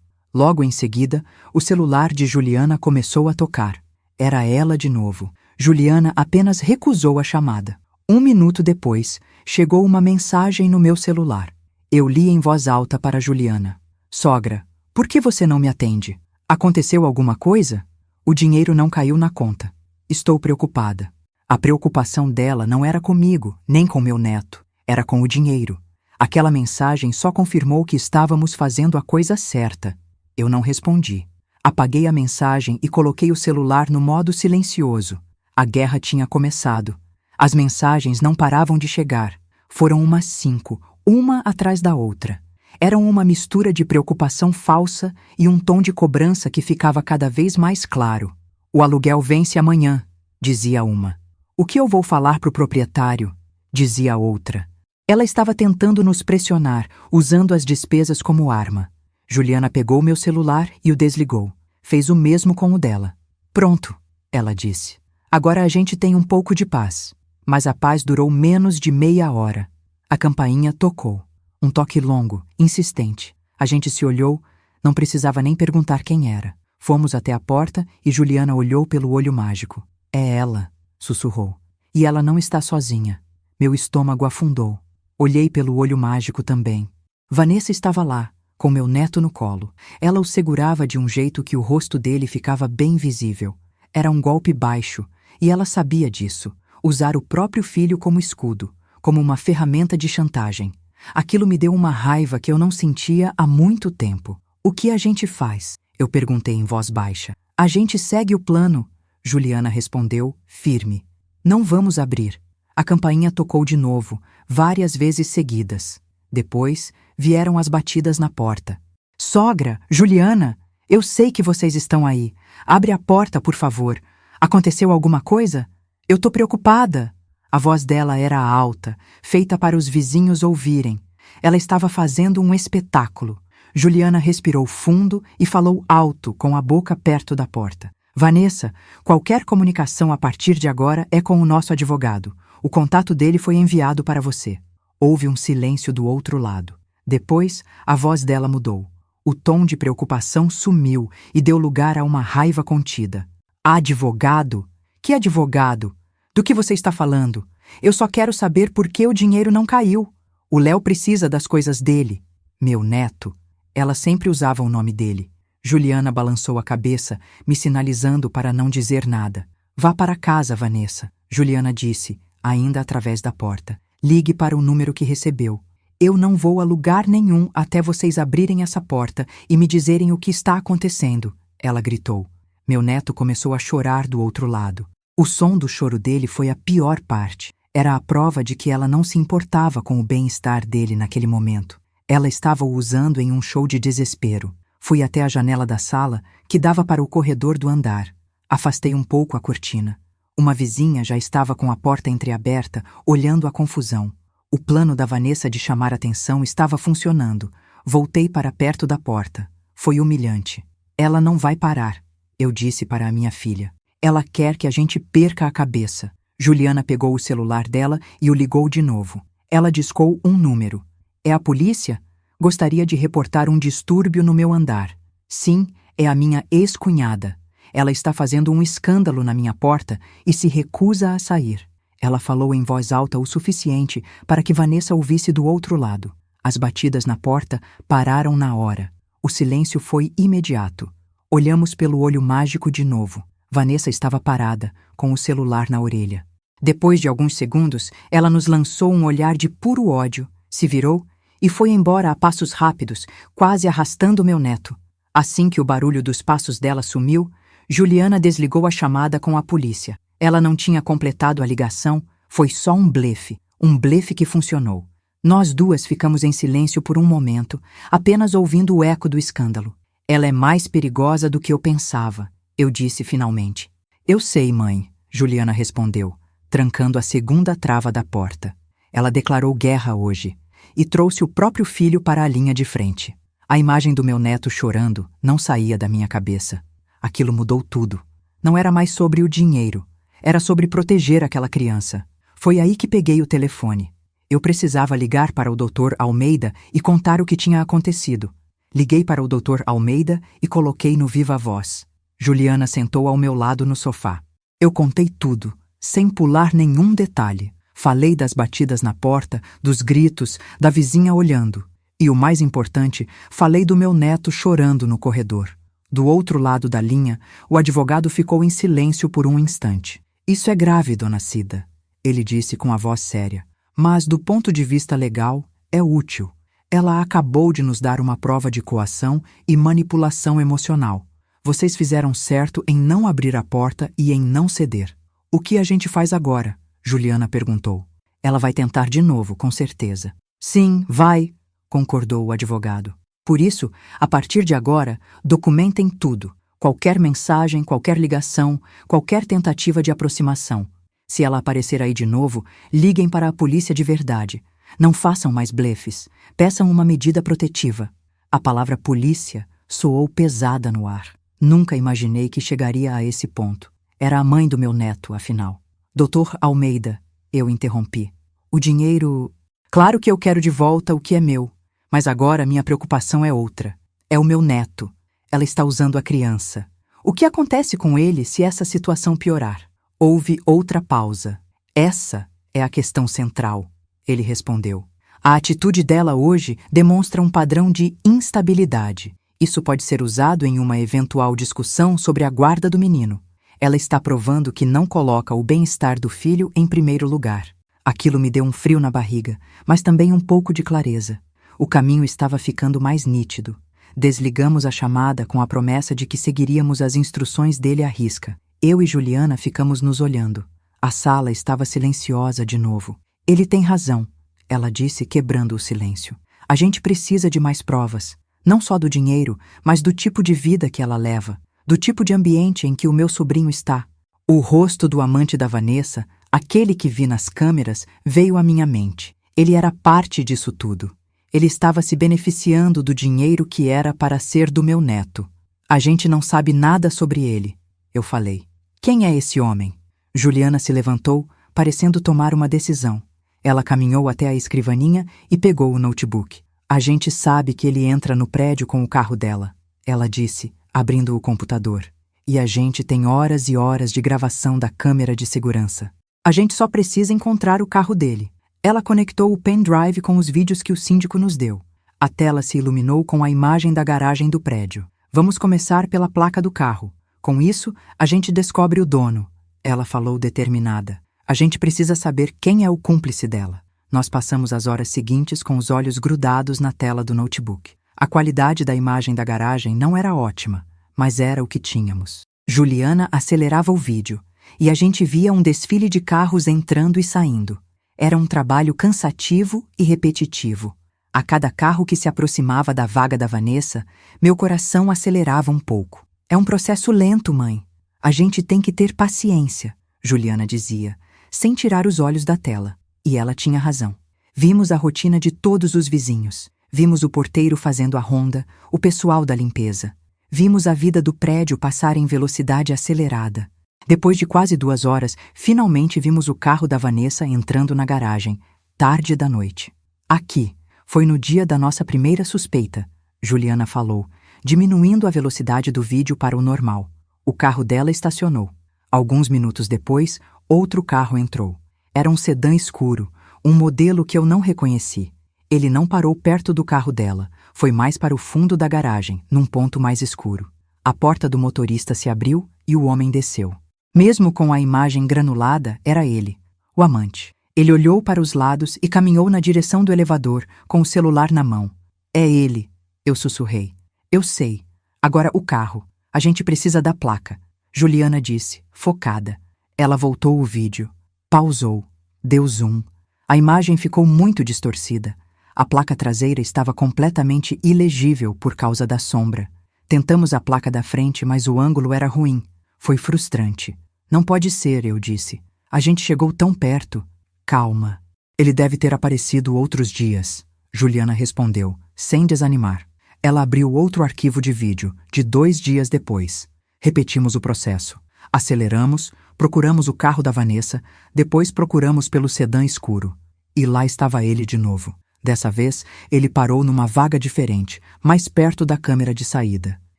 Logo em seguida, o celular de Juliana começou a tocar. Era ela de novo. Juliana apenas recusou a chamada. 1 minuto depois, chegou uma mensagem no meu celular. Eu li em voz alta para Juliana. Sogra, por que você não me atende? Aconteceu alguma coisa? O dinheiro não caiu na conta. Estou preocupada. A preocupação dela não era comigo, nem com meu neto. Era com o dinheiro. Aquela mensagem só confirmou que estávamos fazendo a coisa certa. Eu não respondi. Apaguei a mensagem e coloquei o celular no modo silencioso. A guerra tinha começado. As mensagens não paravam de chegar. Foram umas 5, uma atrás da outra. Eram uma mistura de preocupação falsa e um tom de cobrança que ficava cada vez mais claro. O aluguel vence amanhã, dizia uma. O que eu vou falar para o proprietário? Dizia a outra. Ela estava tentando nos pressionar, usando as despesas como arma. Juliana pegou meu celular e o desligou. Fez o mesmo com o dela. Pronto, ela disse. Agora a gente tem um pouco de paz. Mas a paz durou menos de meia hora. A campainha tocou. Um toque longo, insistente. A gente se olhou, não precisava nem perguntar quem era. Fomos até a porta e Juliana olhou pelo olho mágico. É ela, sussurrou. E ela não está sozinha. Meu estômago afundou. Olhei pelo olho mágico também. Vanessa estava lá, com meu neto no colo. Ela o segurava de um jeito que o rosto dele ficava bem visível. Era um golpe baixo, e ela sabia disso. Usar o próprio filho como escudo, como uma ferramenta de chantagem. Aquilo me deu uma raiva que eu não sentia há muito tempo. O que a gente faz? Eu perguntei em voz baixa. A gente segue o plano, Juliana respondeu, firme. Não vamos abrir. A campainha tocou de novo, várias vezes seguidas. Depois, vieram as batidas na porta. Sogra, Juliana, eu sei que vocês estão aí. Abre a porta, por favor. Aconteceu alguma coisa? Eu tô preocupada. A voz dela era alta, feita para os vizinhos ouvirem. Ela estava fazendo um espetáculo. Juliana respirou fundo e falou alto, com a boca perto da porta. Vanessa, qualquer comunicação a partir de agora é com o nosso advogado. O contato dele foi enviado para você. Houve um silêncio do outro lado. Depois, a voz dela mudou. O tom de preocupação sumiu e deu lugar a uma raiva contida. Advogado? Que advogado? Do que você está falando? Eu só quero saber por que o dinheiro não caiu. O Léo precisa das coisas dele. Meu neto. Ela sempre usava o nome dele. Juliana balançou a cabeça, me sinalizando para não dizer nada. Vá para casa, Vanessa, Juliana disse, ainda através da porta. Ligue para o número que recebeu. Eu não vou a lugar nenhum até vocês abrirem essa porta e me dizerem o que está acontecendo, ela gritou. Meu neto começou a chorar do outro lado. O som do choro dele foi a pior parte. Era a prova de que ela não se importava com o bem-estar dele naquele momento. Ela estava o usando em um show de desespero. Fui até a janela da sala, que dava para o corredor do andar. Afastei um pouco a cortina. Uma vizinha já estava com a porta entreaberta, olhando a confusão. O plano da Vanessa de chamar atenção estava funcionando. Voltei para perto da porta. Foi humilhante. Ela não vai parar, eu disse para a minha filha. Ela quer que a gente perca a cabeça. Juliana pegou o celular dela e o ligou de novo. Ela discou um número. É a polícia? Gostaria de reportar um distúrbio no meu andar. Sim, é a minha ex-cunhada. Ela está fazendo um escândalo na minha porta e se recusa a sair. Ela falou em voz alta o suficiente para que Vanessa ouvisse do outro lado. As batidas na porta pararam na hora. O silêncio foi imediato. Olhamos pelo olho mágico de novo. Vanessa estava parada, com o celular na orelha. Depois de alguns segundos, ela nos lançou um olhar de puro ódio, se virou e foi embora a passos rápidos, quase arrastando meu neto. Assim que o barulho dos passos dela sumiu, Juliana desligou a chamada com a polícia. Ela não tinha completado a ligação, foi só um blefe que funcionou. Nós duas ficamos em silêncio por um momento, apenas ouvindo o eco do escândalo. Ela é mais perigosa do que eu pensava, eu disse finalmente. Eu sei, mãe, Juliana respondeu, trancando a segunda trava da porta. Ela declarou guerra hoje e trouxe o próprio filho para a linha de frente. A imagem do meu neto chorando não saía da minha cabeça. Aquilo mudou tudo. Não era mais sobre o dinheiro. Era sobre proteger aquela criança. Foi aí que peguei o telefone. Eu precisava ligar para o Dr. Almeida e contar o que tinha acontecido. Liguei para o Dr. Almeida e coloquei no viva voz. Juliana sentou ao meu lado no sofá. Eu contei tudo, sem pular nenhum detalhe. Falei das batidas na porta, dos gritos, da vizinha olhando. E o mais importante, falei do meu neto chorando no corredor. Do outro lado da linha, o advogado ficou em silêncio por um instante. Isso é grave, dona Cida, ele disse com a voz séria. Mas, do ponto de vista legal, é útil. Ela acabou de nos dar uma prova de coação e manipulação emocional. Vocês fizeram certo em não abrir a porta e em não ceder. O que a gente faz agora? Juliana perguntou. Ela vai tentar de novo, com certeza. Sim, vai, concordou o advogado. Por isso, a partir de agora, documentem tudo. Qualquer mensagem, qualquer ligação, qualquer tentativa de aproximação. Se ela aparecer aí de novo, liguem para a polícia de verdade. Não façam mais blefes. Peçam uma medida protetiva. A palavra polícia soou pesada no ar. Nunca imaginei que chegaria a esse ponto. Era a mãe do meu neto, afinal. Doutor Almeida, eu interrompi. O dinheiro... Claro que eu quero de volta o que é meu. Mas agora minha preocupação é outra. É o meu neto. Ela está usando a criança. O que acontece com ele se essa situação piorar? Houve outra pausa. Essa é a questão central, ele respondeu. A atitude dela hoje demonstra um padrão de instabilidade. Isso pode ser usado em uma eventual discussão sobre a guarda do menino. Ela está provando que não coloca o bem-estar do filho em primeiro lugar. Aquilo me deu um frio na barriga, mas também um pouco de clareza. O caminho estava ficando mais nítido. Desligamos a chamada com a promessa de que seguiríamos as instruções dele à risca. Eu e Juliana ficamos nos olhando. A sala estava silenciosa de novo. Ele tem razão, ela disse, quebrando o silêncio. A gente precisa de mais provas. Não só do dinheiro, mas do tipo de vida que ela leva. Do tipo de ambiente em que o meu sobrinho está. O rosto do amante da Vanessa, aquele que vi nas câmeras, veio à minha mente. Ele era parte disso tudo. Ele estava se beneficiando do dinheiro que era para ser do meu neto. A gente não sabe nada sobre ele, eu falei. Quem é esse homem? Juliana se levantou, parecendo tomar uma decisão. Ela caminhou até a escrivaninha e pegou o notebook. A gente sabe que ele entra no prédio com o carro dela, ela disse, abrindo o computador. E a gente tem horas e horas de gravação da câmera de segurança. A gente só precisa encontrar o carro dele. Ela conectou o pendrive com os vídeos que o síndico nos deu. A tela se iluminou com a imagem da garagem do prédio. Vamos começar pela placa do carro. Com isso, a gente descobre o dono. Ela falou determinada. A gente precisa saber quem é o cúmplice dela. Nós passamos as horas seguintes com os olhos grudados na tela do notebook. A qualidade da imagem da garagem não era ótima, mas era o que tínhamos. Juliana acelerava o vídeo, e a gente via um desfile de carros entrando e saindo. Era um trabalho cansativo e repetitivo. A cada carro que se aproximava da vaga da Vanessa, meu coração acelerava um pouco. É um processo lento, mãe. A gente tem que ter paciência, Juliana dizia, sem tirar os olhos da tela. E ela tinha razão. Vimos a rotina de todos os vizinhos. Vimos o porteiro fazendo a ronda, o pessoal da limpeza. Vimos a vida do prédio passar em velocidade acelerada. Depois de quase 2 horas, finalmente vimos o carro da Vanessa entrando na garagem, tarde da noite. Aqui, foi no dia da nossa primeira suspeita, Juliana falou, diminuindo a velocidade do vídeo para o normal. O carro dela estacionou. Alguns minutos depois, outro carro entrou. Era um sedã escuro, um modelo que eu não reconheci. Ele não parou perto do carro dela, foi mais para o fundo da garagem, num ponto mais escuro. A porta do motorista se abriu e o homem desceu. Mesmo com a imagem granulada, era ele, o amante. Ele olhou para os lados e caminhou na direção do elevador, com o celular na mão. É ele, eu sussurrei. Eu sei. Agora o carro. A gente precisa da placa. Juliana disse, focada. Ela voltou o vídeo. Pausou. Deu zoom. A imagem ficou muito distorcida. A placa traseira estava completamente ilegível por causa da sombra. Tentamos a placa da frente, mas o ângulo era ruim. Foi frustrante. Não pode ser, eu disse. A gente chegou tão perto. Calma. Ele deve ter aparecido outros dias, Juliana respondeu, sem desanimar. Ela abriu outro arquivo de vídeo, de 2 dias depois. Repetimos o processo. Aceleramos, procuramos o carro da Vanessa, depois procuramos pelo sedã escuro. E lá estava ele de novo. Dessa vez, ele parou numa vaga diferente, mais perto da câmera de saída.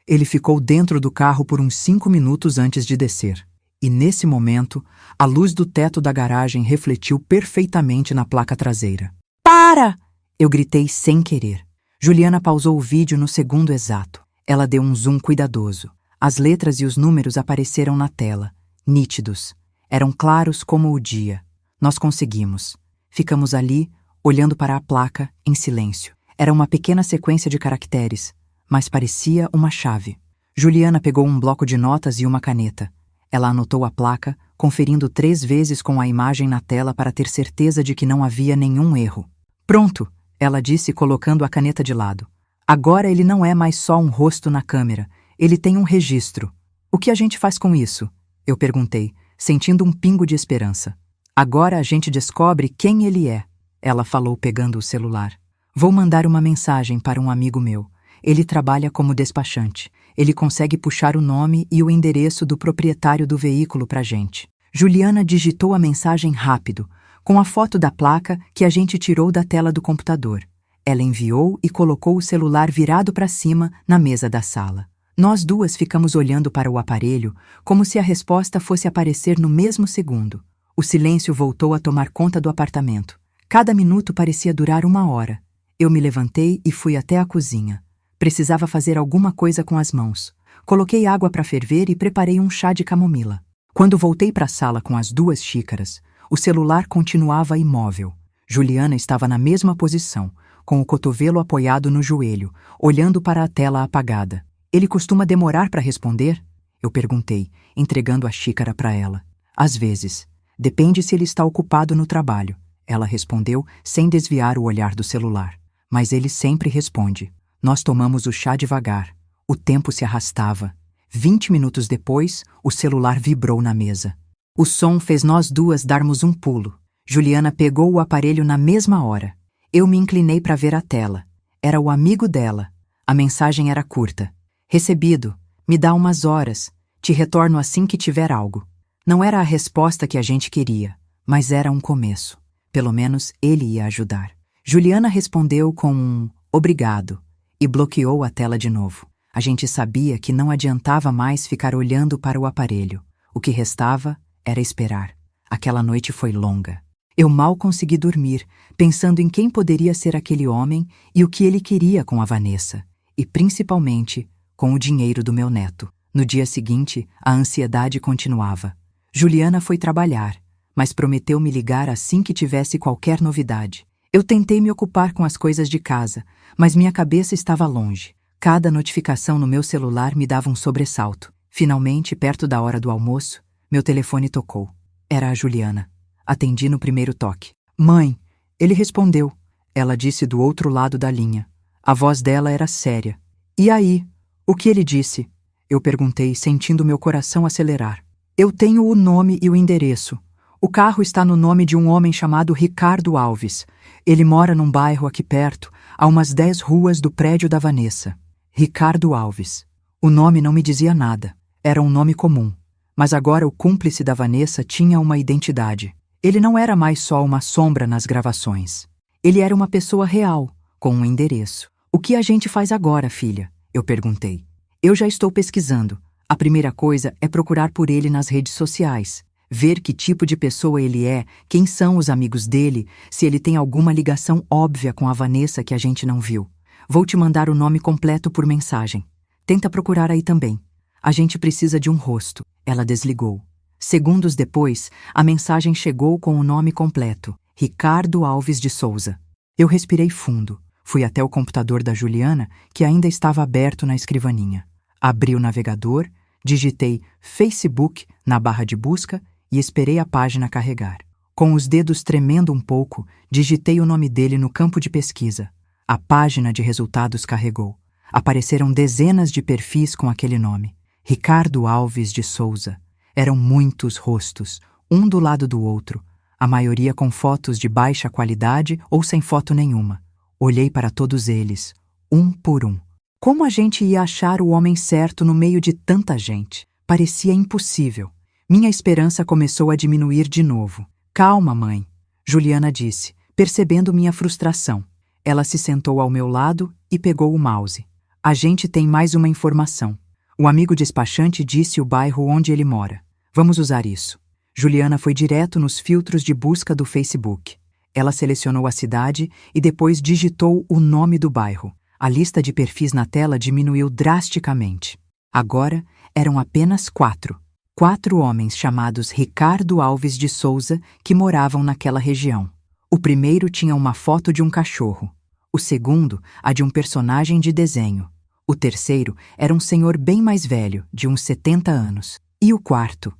Ele ficou dentro do carro por uns 5 minutos antes de descer. E nesse momento, a luz do teto da garagem refletiu perfeitamente na placa traseira. Para! Eu gritei sem querer. Juliana pausou o vídeo no segundo exato. Ela deu um zoom cuidadoso. As letras e os números apareceram na tela, nítidos. Eram claros como o dia. Nós conseguimos. Ficamos ali, olhando para a placa, em silêncio. Era uma pequena sequência de caracteres, mas parecia uma chave. Juliana pegou um bloco de notas e uma caneta. Ela anotou a placa, conferindo 3 vezes com a imagem na tela para ter certeza de que não havia nenhum erro. Pronto! Ela disse, colocando a caneta de lado. Agora ele não é mais só um rosto na câmera. Ele tem um registro. O que a gente faz com isso? Eu perguntei, sentindo um pingo de esperança. Agora a gente descobre quem ele é, ela falou pegando o celular. Vou mandar uma mensagem para um amigo meu. Ele trabalha como despachante. Ele consegue puxar o nome e o endereço do proprietário do veículo pra gente. Juliana digitou a mensagem rápido, com a foto da placa que a gente tirou da tela do computador. Ela enviou e colocou o celular virado para cima na mesa da sala. Nós duas ficamos olhando para o aparelho, como se a resposta fosse aparecer no mesmo segundo. O silêncio voltou a tomar conta do apartamento. Cada minuto parecia durar 1 hora. Eu me levantei e fui até a cozinha. Precisava fazer alguma coisa com as mãos. Coloquei água para ferver e preparei um chá de camomila. Quando voltei para a sala com as 2 xícaras, o celular continuava imóvel. Juliana estava na mesma posição, com o cotovelo apoiado no joelho, olhando para a tela apagada. Ele costuma demorar para responder? Eu perguntei, entregando a xícara para ela. Às vezes. Depende se ele está ocupado no trabalho. Ela respondeu, sem desviar o olhar do celular. Mas ele sempre responde. Nós tomamos o chá devagar. O tempo se arrastava. 20 minutos depois, o celular vibrou na mesa. O som fez nós duas darmos um pulo. Juliana pegou o aparelho na mesma hora. Eu me inclinei para ver a tela. Era o amigo dela. A mensagem era curta. Recebido. Me dá umas horas. Te retorno assim que tiver algo. Não era a resposta que a gente queria, mas era um começo. Pelo menos ele ia ajudar. Juliana respondeu com um obrigado e bloqueou a tela de novo. A gente sabia que não adiantava mais ficar olhando para o aparelho. O que restava era esperar. Aquela noite foi longa. Eu mal consegui dormir, pensando em quem poderia ser aquele homem e o que ele queria com a Vanessa. E principalmente, com o dinheiro do meu neto. No dia seguinte, a ansiedade continuava. Juliana foi trabalhar, mas prometeu me ligar assim que tivesse qualquer novidade. Eu tentei me ocupar com as coisas de casa, mas minha cabeça estava longe. Cada notificação no meu celular me dava um sobressalto. Finalmente, perto da hora do almoço, meu telefone tocou. Era a Juliana. Atendi no primeiro toque. Mãe, ele respondeu. Ela disse do outro lado da linha. A voz dela era séria. E aí? O que ele disse? Eu perguntei, sentindo meu coração acelerar. Eu tenho o nome e o endereço. O carro está no nome de um homem chamado Ricardo Alves. Ele mora num bairro aqui perto, a umas 10 ruas do prédio da Vanessa. Ricardo Alves. O nome não me dizia nada. Era um nome comum. Mas agora o cúmplice da Vanessa tinha uma identidade. Ele não era mais só uma sombra nas gravações. Ele era uma pessoa real, com um endereço. O que a gente faz agora, filha? Eu perguntei. Eu já estou pesquisando. A primeira coisa é procurar por ele nas redes sociais. Ver que tipo de pessoa ele é, quem são os amigos dele, se ele tem alguma ligação óbvia com a Vanessa que a gente não viu. Vou te mandar o nome completo por mensagem. Tenta procurar aí também. A gente precisa de um rosto. Ela desligou. Segundos depois, a mensagem chegou com o nome completo. Ricardo Alves de Souza. Eu respirei fundo. Fui até o computador da Juliana, que ainda estava aberto na escrivaninha. Abri o navegador, digitei Facebook na barra de busca e esperei a página carregar. Com os dedos tremendo um pouco, digitei o nome dele no campo de pesquisa. A página de resultados carregou. Apareceram dezenas de perfis com aquele nome. Ricardo Alves de Souza. Eram muitos rostos, um do lado do outro, a maioria com fotos de baixa qualidade ou sem foto nenhuma. Olhei para todos eles, um por um. Como a gente ia achar o homem certo no meio de tanta gente? Parecia impossível. Minha esperança começou a diminuir de novo. Calma, mãe, Juliana disse, Percebendo minha frustração, ela se sentou ao meu lado e pegou o mouse. A gente tem mais uma informação. O amigo despachante disse o bairro onde ele mora. Vamos usar isso. Juliana foi direto nos filtros de busca do Facebook. Ela selecionou a cidade e depois digitou o nome do bairro. A lista de perfis na tela diminuiu drasticamente. Agora eram apenas 4. 4 homens chamados Ricardo Alves de Souza que moravam naquela região. O primeiro tinha uma foto de um cachorro. O segundo, a de um personagem de desenho. O terceiro era um senhor bem mais velho, de uns 70 anos. E o quarto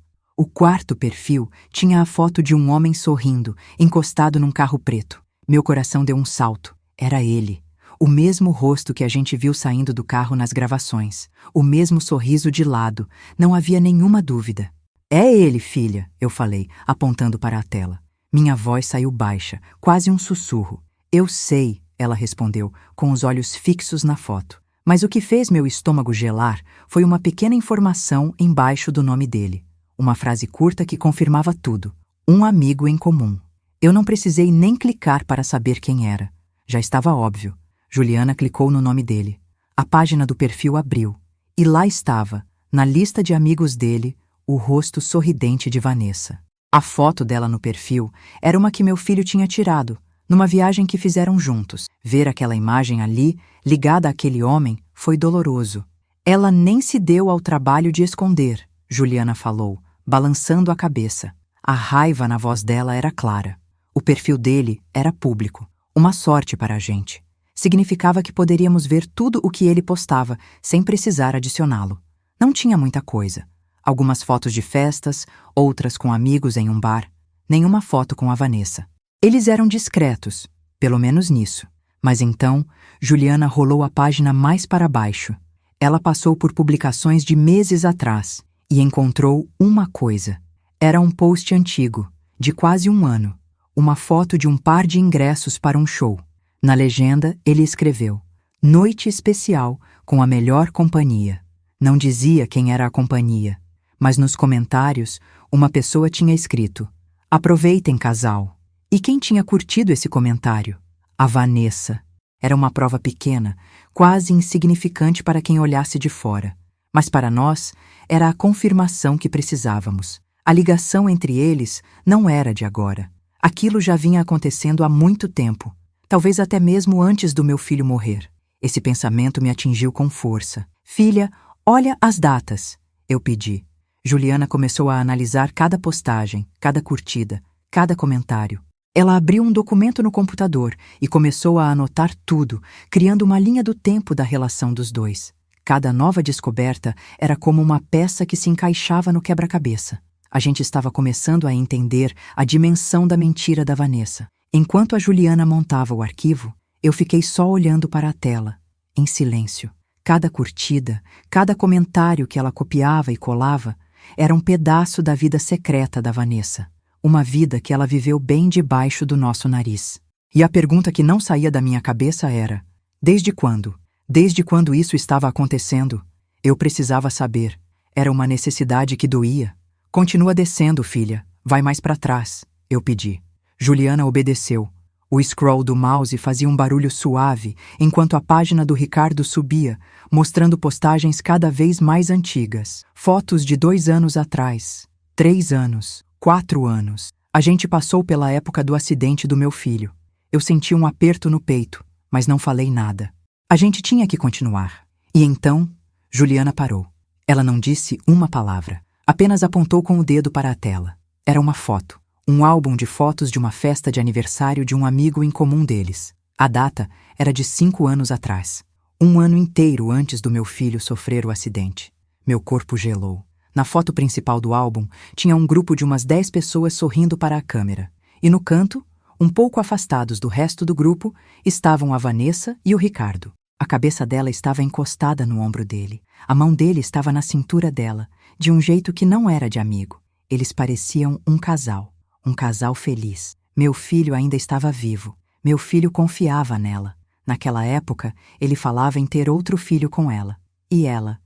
perfil tinha a foto de um homem sorrindo, encostado num carro preto. Meu coração deu um salto. Era ele. O mesmo rosto que a gente viu saindo do carro nas gravações. O mesmo sorriso de lado. Não havia nenhuma dúvida. É ele, filha, eu falei, apontando para a tela. Minha voz saiu baixa, quase um sussurro. Eu sei, ela respondeu, com os olhos fixos na foto. Mas o que fez meu estômago gelar foi uma pequena informação embaixo do nome dele. Uma frase curta que confirmava tudo. Um amigo em comum. Eu não precisei nem clicar para saber quem era. Já estava óbvio. Juliana clicou no nome dele. A página do perfil abriu. E lá estava, na lista de amigos dele, o rosto sorridente de Vanessa. A foto dela no perfil era uma que meu filho tinha tirado, numa viagem que fizeram juntos. Ver aquela imagem ali, ligada àquele homem, foi doloroso. Ela nem se deu ao trabalho de esconder, Juliana falou, balançando a cabeça. A raiva na voz dela era clara. O perfil dele era público. Uma sorte para a gente. Significava que poderíamos ver tudo o que ele postava, sem precisar adicioná-lo. Não tinha muita coisa. Algumas fotos de festas, outras com amigos em um bar. Nenhuma foto com a Vanessa. Eles eram discretos, pelo menos nisso. Mas então, Juliana rolou a página mais para baixo. Ela passou por publicações de meses atrás e encontrou uma coisa. Era um post antigo, de quase um ano. Uma foto de um par de ingressos para um show. Na legenda, ele escreveu: Noite especial com a melhor companhia. Não dizia quem era a companhia, mas nos comentários, uma pessoa tinha escrito: Aproveitem, casal. E quem tinha curtido esse comentário? A Vanessa. Era uma prova pequena, quase insignificante para quem olhasse de fora. Mas para nós, era a confirmação que precisávamos. A ligação entre eles não era de agora. Aquilo já vinha acontecendo há muito tempo, talvez até mesmo antes do meu filho morrer. Esse pensamento me atingiu com força. Filha, olha as datas, eu pedi. Juliana começou a analisar cada postagem, cada curtida, cada comentário. Ela abriu um documento no computador e começou a anotar tudo, criando uma linha do tempo da relação dos dois. Cada nova descoberta era como uma peça que se encaixava no quebra-cabeça. A gente estava começando a entender a dimensão da mentira da Vanessa. Enquanto a Juliana montava o arquivo, eu fiquei só olhando para a tela, em silêncio. Cada curtida, cada comentário que ela copiava e colava, era um pedaço da vida secreta da Vanessa. Uma vida que ela viveu bem debaixo do nosso nariz. E a pergunta que não saía da minha cabeça era: desde quando? Desde quando isso estava acontecendo? Eu precisava saber. Era uma necessidade que doía. Continua descendo, filha. Vai mais para trás, eu pedi. Juliana obedeceu. O scroll do mouse fazia um barulho suave enquanto a página do Ricardo subia, mostrando postagens cada vez mais antigas. Fotos de 2 anos atrás, 3 anos, 4 anos. A gente passou pela época do acidente do meu filho. Eu senti um aperto no peito, mas não falei nada. A gente tinha que continuar. E então, Juliana parou. Ela não disse uma palavra. Apenas apontou com o dedo para a tela. Era uma foto. Um álbum de fotos de uma festa de aniversário de um amigo em comum deles. A data era de 5 anos atrás. 1 ano inteiro antes do meu filho sofrer o acidente. Meu corpo gelou. Na foto principal do álbum, tinha um grupo de umas 10 pessoas sorrindo para a câmera. E no canto, um pouco afastados do resto do grupo, estavam a Vanessa e o Ricardo. A cabeça dela estava encostada no ombro dele. A mão dele estava na cintura dela, de um jeito que não era de amigo. Eles pareciam um casal feliz. Meu filho ainda estava vivo. Meu filho confiava nela. Naquela época, ele falava em ter outro filho com ela. E ela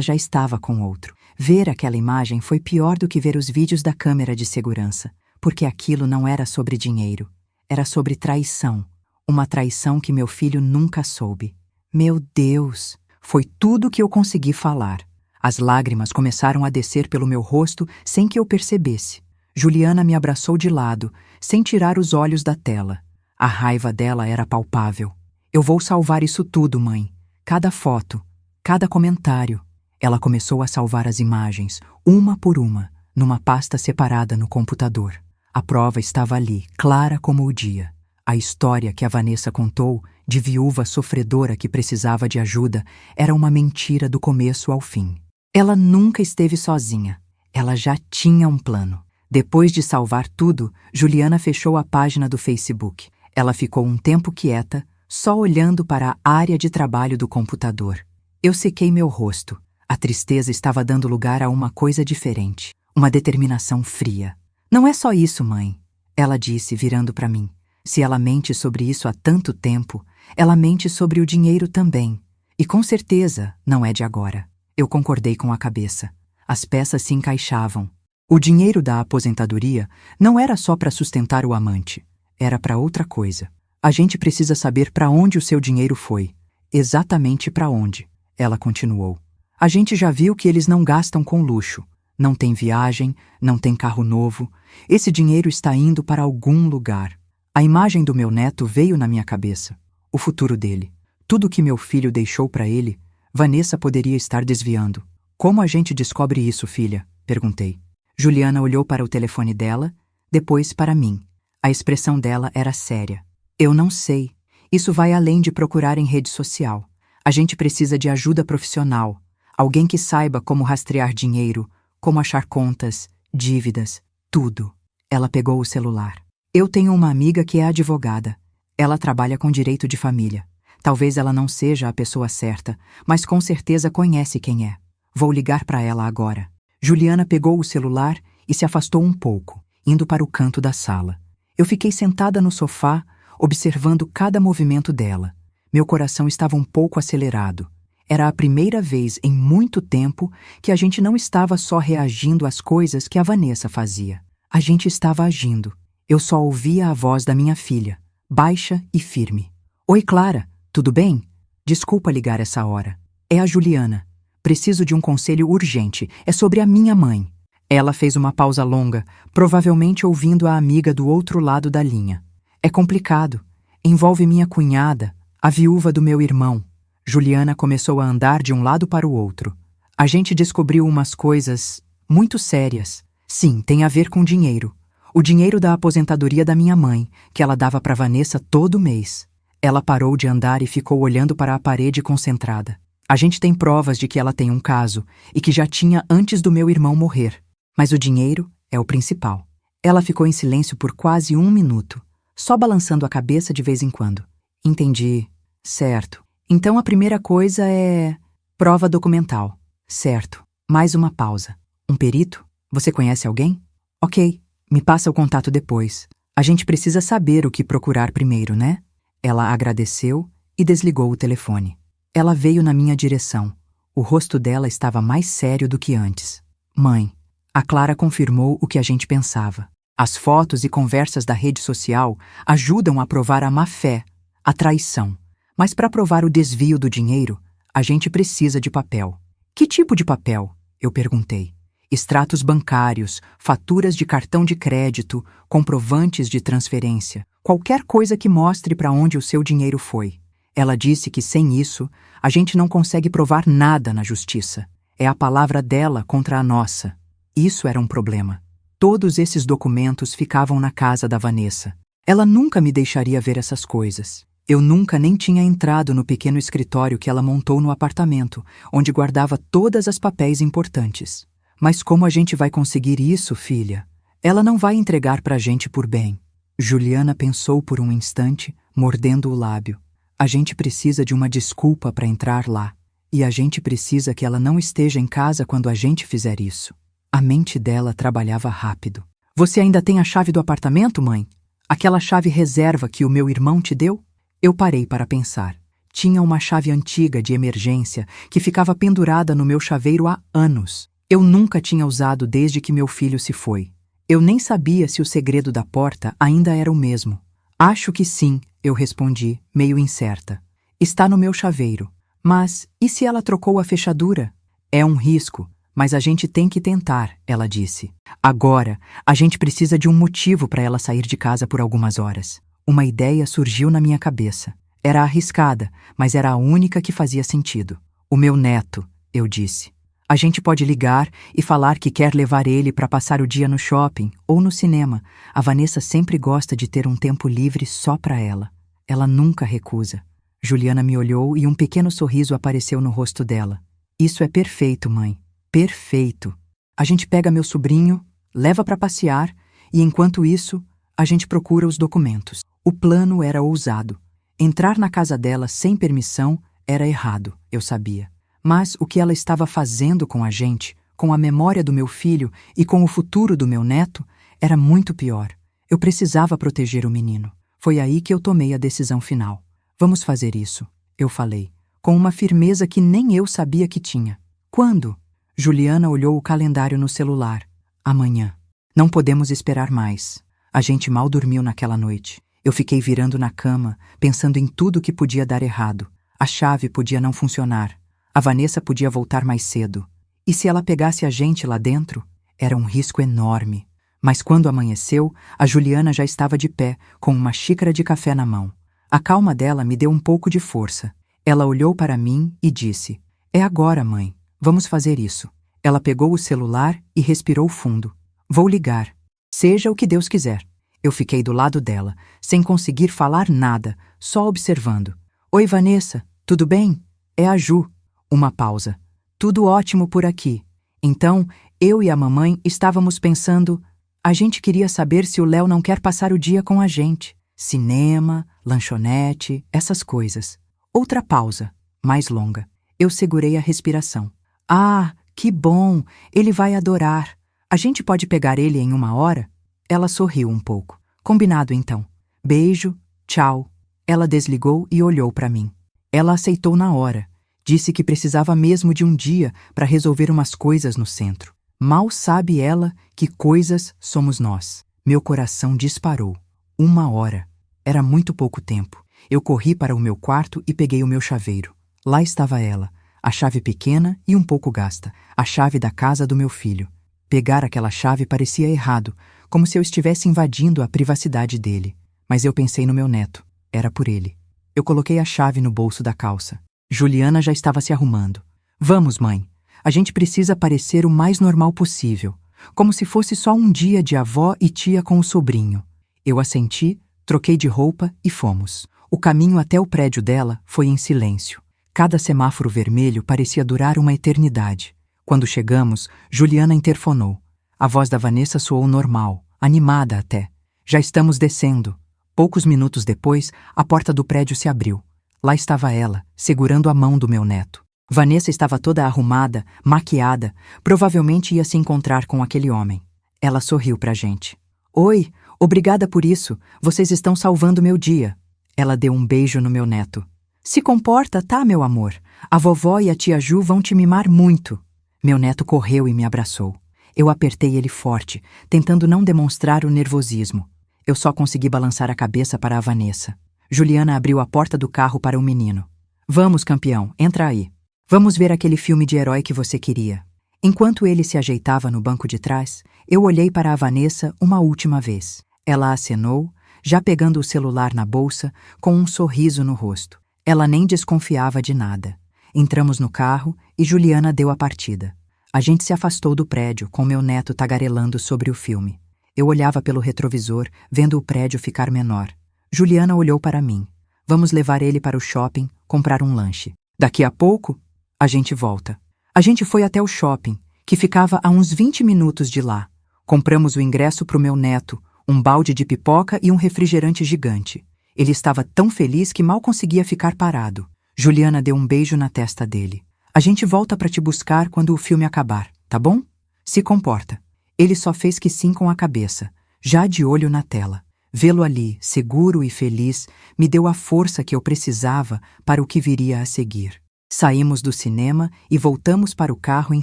já estava com outro. Ver aquela imagem foi pior do que ver os vídeos da câmera de segurança, porque aquilo não era sobre dinheiro. Era sobre traição. Uma traição que meu filho nunca soube. Meu Deus! Foi tudo que eu consegui falar. As lágrimas começaram a descer pelo meu rosto sem que eu percebesse. Juliana me abraçou de lado, sem tirar os olhos da tela. A raiva dela era palpável. Eu vou salvar isso tudo, mãe. Cada foto, cada comentário. Ela começou a salvar as imagens, uma por uma, numa pasta separada no computador. A prova estava ali, clara como o dia. A história que a Vanessa contou, de viúva sofredora que precisava de ajuda, era uma mentira do começo ao fim. Ela nunca esteve sozinha. Ela já tinha um plano. Depois de salvar tudo, Juliana fechou a página do Facebook. Ela ficou um tempo quieta, só olhando para a área de trabalho do computador. Eu sequei meu rosto. A tristeza estava dando lugar a uma coisa diferente. Uma determinação fria. Não é só isso, mãe, ela disse, virando para mim. Se ela mente sobre isso há tanto tempo, ela mente sobre o dinheiro também. E com certeza não é de agora. Eu concordei com a cabeça. As peças se encaixavam. O dinheiro da aposentadoria não era só para sustentar o amante. Era para outra coisa. A gente precisa saber para onde o seu dinheiro foi. Exatamente para onde, ela continuou. A gente já viu que eles não gastam com luxo. Não tem viagem, não tem carro novo. Esse dinheiro está indo para algum lugar. A imagem do meu neto veio na minha cabeça. O futuro dele. Tudo que meu filho deixou para ele, Vanessa poderia estar desviando. Como a gente descobre isso, filha? Perguntei. Juliana olhou para o telefone dela, depois para mim. A expressão dela era séria. Eu não sei. Isso vai além de procurar em rede social. A gente precisa de ajuda profissional. Alguém que saiba como rastrear dinheiro, como achar contas, dívidas, tudo. Ela pegou o celular. Eu tenho uma amiga que é advogada. Ela trabalha com direito de família. Talvez ela não seja a pessoa certa, mas com certeza conhece quem é. Vou ligar para ela agora. Juliana pegou o celular e se afastou um pouco, indo para o canto da sala. Eu fiquei sentada no sofá, observando cada movimento dela. Meu coração estava um pouco acelerado. Era a primeira vez em muito tempo que a gente não estava só reagindo às coisas que a Vanessa fazia. A gente estava agindo. Eu só ouvia a voz da minha filha, baixa e firme. Oi, Clara, tudo bem? Desculpa ligar essa hora. É a Juliana. Preciso de um conselho urgente. É sobre a minha mãe. Ela fez uma pausa longa, provavelmente ouvindo a amiga do outro lado da linha. É complicado. Envolve minha cunhada, a viúva do meu irmão. Juliana começou a andar de um lado para o outro. A gente descobriu umas coisas muito sérias. Sim, tem a ver com dinheiro. O dinheiro da aposentadoria da minha mãe, que ela dava para Vanessa todo mês. Ela parou de andar e ficou olhando para a parede concentrada. A gente tem provas de que ela tem um caso e que já tinha antes do meu irmão morrer. Mas o dinheiro é o principal. Ela ficou em silêncio por quase 1 minuto, só balançando a cabeça de vez em quando. Entendi. Certo. Então a primeira coisa é... prova documental. Certo. Mais uma pausa. Um perito? Você conhece alguém? Ok. Me passa o contato depois. A gente precisa saber o que procurar primeiro, né? Ela agradeceu e desligou o telefone. Ela veio na minha direção. O rosto dela estava mais sério do que antes. Mãe, a Clara confirmou o que a gente pensava. As fotos e conversas da rede social ajudam a provar a má-fé, a traição. Mas para provar o desvio do dinheiro, a gente precisa de papel. Que tipo de papel? Eu perguntei. Extratos bancários, faturas de cartão de crédito, comprovantes de transferência, qualquer coisa que mostre para onde o seu dinheiro foi. Ela disse que sem isso, a gente não consegue provar nada na justiça. É a palavra dela contra a nossa. Isso era um problema. Todos esses documentos ficavam na casa da Vanessa. Ela nunca me deixaria ver essas coisas. Eu nunca nem tinha entrado no pequeno escritório que ela montou no apartamento, onde guardava todas as papéis importantes. Mas como a gente vai conseguir isso, filha? Ela não vai entregar pra gente por bem. Juliana pensou por um instante, mordendo o lábio. A gente precisa de uma desculpa para entrar lá. E a gente precisa que ela não esteja em casa quando a gente fizer isso. A mente dela trabalhava rápido. Você ainda tem a chave do apartamento, mãe? Aquela chave reserva que o meu irmão te deu? Eu parei para pensar. Tinha uma chave antiga de emergência que ficava pendurada no meu chaveiro há anos. Eu nunca tinha usado desde que meu filho se foi. Eu nem sabia se o segredo da porta ainda era o mesmo. Acho que sim, eu respondi, meio incerta. Está no meu chaveiro. Mas e se ela trocou a fechadura? É um risco, mas a gente tem que tentar, ela disse. Agora, a gente precisa de um motivo para ela sair de casa por algumas horas. Uma ideia surgiu na minha cabeça. Era arriscada, mas era a única que fazia sentido. O meu neto, eu disse. A gente pode ligar e falar que quer levar ele para passar o dia no shopping ou no cinema. A Vanessa sempre gosta de ter um tempo livre só para ela. Ela nunca recusa. Juliana me olhou e um pequeno sorriso apareceu no rosto dela. Isso é perfeito, mãe. Perfeito. A gente pega meu sobrinho, leva para passear e, enquanto isso, a gente procura os documentos. O plano era ousado. Entrar na casa dela sem permissão era errado, eu sabia. Mas o que ela estava fazendo com a gente, com a memória do meu filho e com o futuro do meu neto, era muito pior. Eu precisava proteger o menino. Foi aí que eu tomei a decisão final. Vamos fazer isso, eu falei, com uma firmeza que nem eu sabia que tinha. Quando? Juliana olhou o calendário no celular. Amanhã. Não podemos esperar mais. A gente mal dormiu naquela noite. Eu fiquei virando na cama, pensando em tudo que podia dar errado. A chave podia não funcionar. A Vanessa podia voltar mais cedo. E se ela pegasse a gente lá dentro? Era um risco enorme. Mas quando amanheceu, a Juliana já estava de pé, com uma xícara de café na mão. A calma dela me deu um pouco de força. Ela olhou para mim e disse: "É agora, mãe. Vamos fazer isso." Ela pegou o celular e respirou fundo. "Vou ligar. Seja o que Deus quiser." Eu fiquei do lado dela, sem conseguir falar nada, só observando. "Oi, Vanessa. Tudo bem? É a Ju." Uma pausa. "Tudo ótimo por aqui." Então, eu e a mamãe estávamos pensando... A gente queria saber se o Léo não quer passar o dia com a gente. Cinema, lanchonete, essas coisas. Outra pausa, mais longa. Eu segurei a respiração. "Ah, que bom! Ele vai adorar. A gente pode pegar ele em 1 hora?" Ela sorriu um pouco. "Combinado, então. Beijo, tchau." Ela desligou e olhou para mim. Ela aceitou na hora. Disse que precisava mesmo de um dia para resolver umas coisas no centro. Mal sabe ela que coisas somos nós. Meu coração disparou. 1 hora. Era muito pouco tempo. Eu corri para o meu quarto e peguei o meu chaveiro. Lá estava ela, a chave pequena e um pouco gasta, a chave da casa do meu filho. Pegar aquela chave parecia errado, como se eu estivesse invadindo a privacidade dele. Mas eu pensei no meu neto. Era por ele. Eu coloquei a chave no bolso da calça. Juliana já estava se arrumando. "Vamos, mãe. A gente precisa parecer o mais normal possível, como se fosse só um dia de avó e tia com o sobrinho." Eu assenti, troquei de roupa e fomos. O caminho até o prédio dela foi em silêncio. Cada semáforo vermelho parecia durar uma eternidade. Quando chegamos, Juliana interfonou. A voz da Vanessa soou normal, animada até. "Já estamos descendo." Poucos minutos depois, a porta do prédio se abriu. Lá estava ela, segurando a mão do meu neto. Vanessa estava toda arrumada, maquiada, provavelmente ia se encontrar com aquele homem. Ela sorriu pra gente. "Oi, obrigada por isso, vocês estão salvando meu dia." Ela deu um beijo no meu neto. "Se comporta, tá, meu amor? A vovó e a tia Ju vão te mimar muito." Meu neto correu e me abraçou. Eu apertei ele forte, tentando não demonstrar o nervosismo. Eu só consegui balançar a cabeça para a Vanessa. Juliana abriu a porta do carro para o menino. "Vamos, campeão, entra aí. Vamos ver aquele filme de herói que você queria." Enquanto ele se ajeitava no banco de trás, eu olhei para a Vanessa uma última vez. Ela acenou, já pegando o celular na bolsa, com um sorriso no rosto. Ela nem desconfiava de nada. Entramos no carro e Juliana deu a partida. A gente se afastou do prédio, com meu neto tagarelando sobre o filme. Eu olhava pelo retrovisor, vendo o prédio ficar menor. Juliana olhou para mim. "Vamos levar ele para o shopping, comprar um lanche. Daqui a pouco, a gente volta." A gente foi até o shopping, que ficava a uns 20 minutos de lá. Compramos o ingresso para o meu neto, um balde de pipoca e um refrigerante gigante. Ele estava tão feliz que mal conseguia ficar parado. Juliana deu um beijo na testa dele. "A gente volta para te buscar quando o filme acabar, tá bom? Se comporta." Ele só fez que sim com a cabeça, já de olho na tela. Vê-lo ali, seguro e feliz, me deu a força que eu precisava para o que viria a seguir. Saímos do cinema e voltamos para o carro em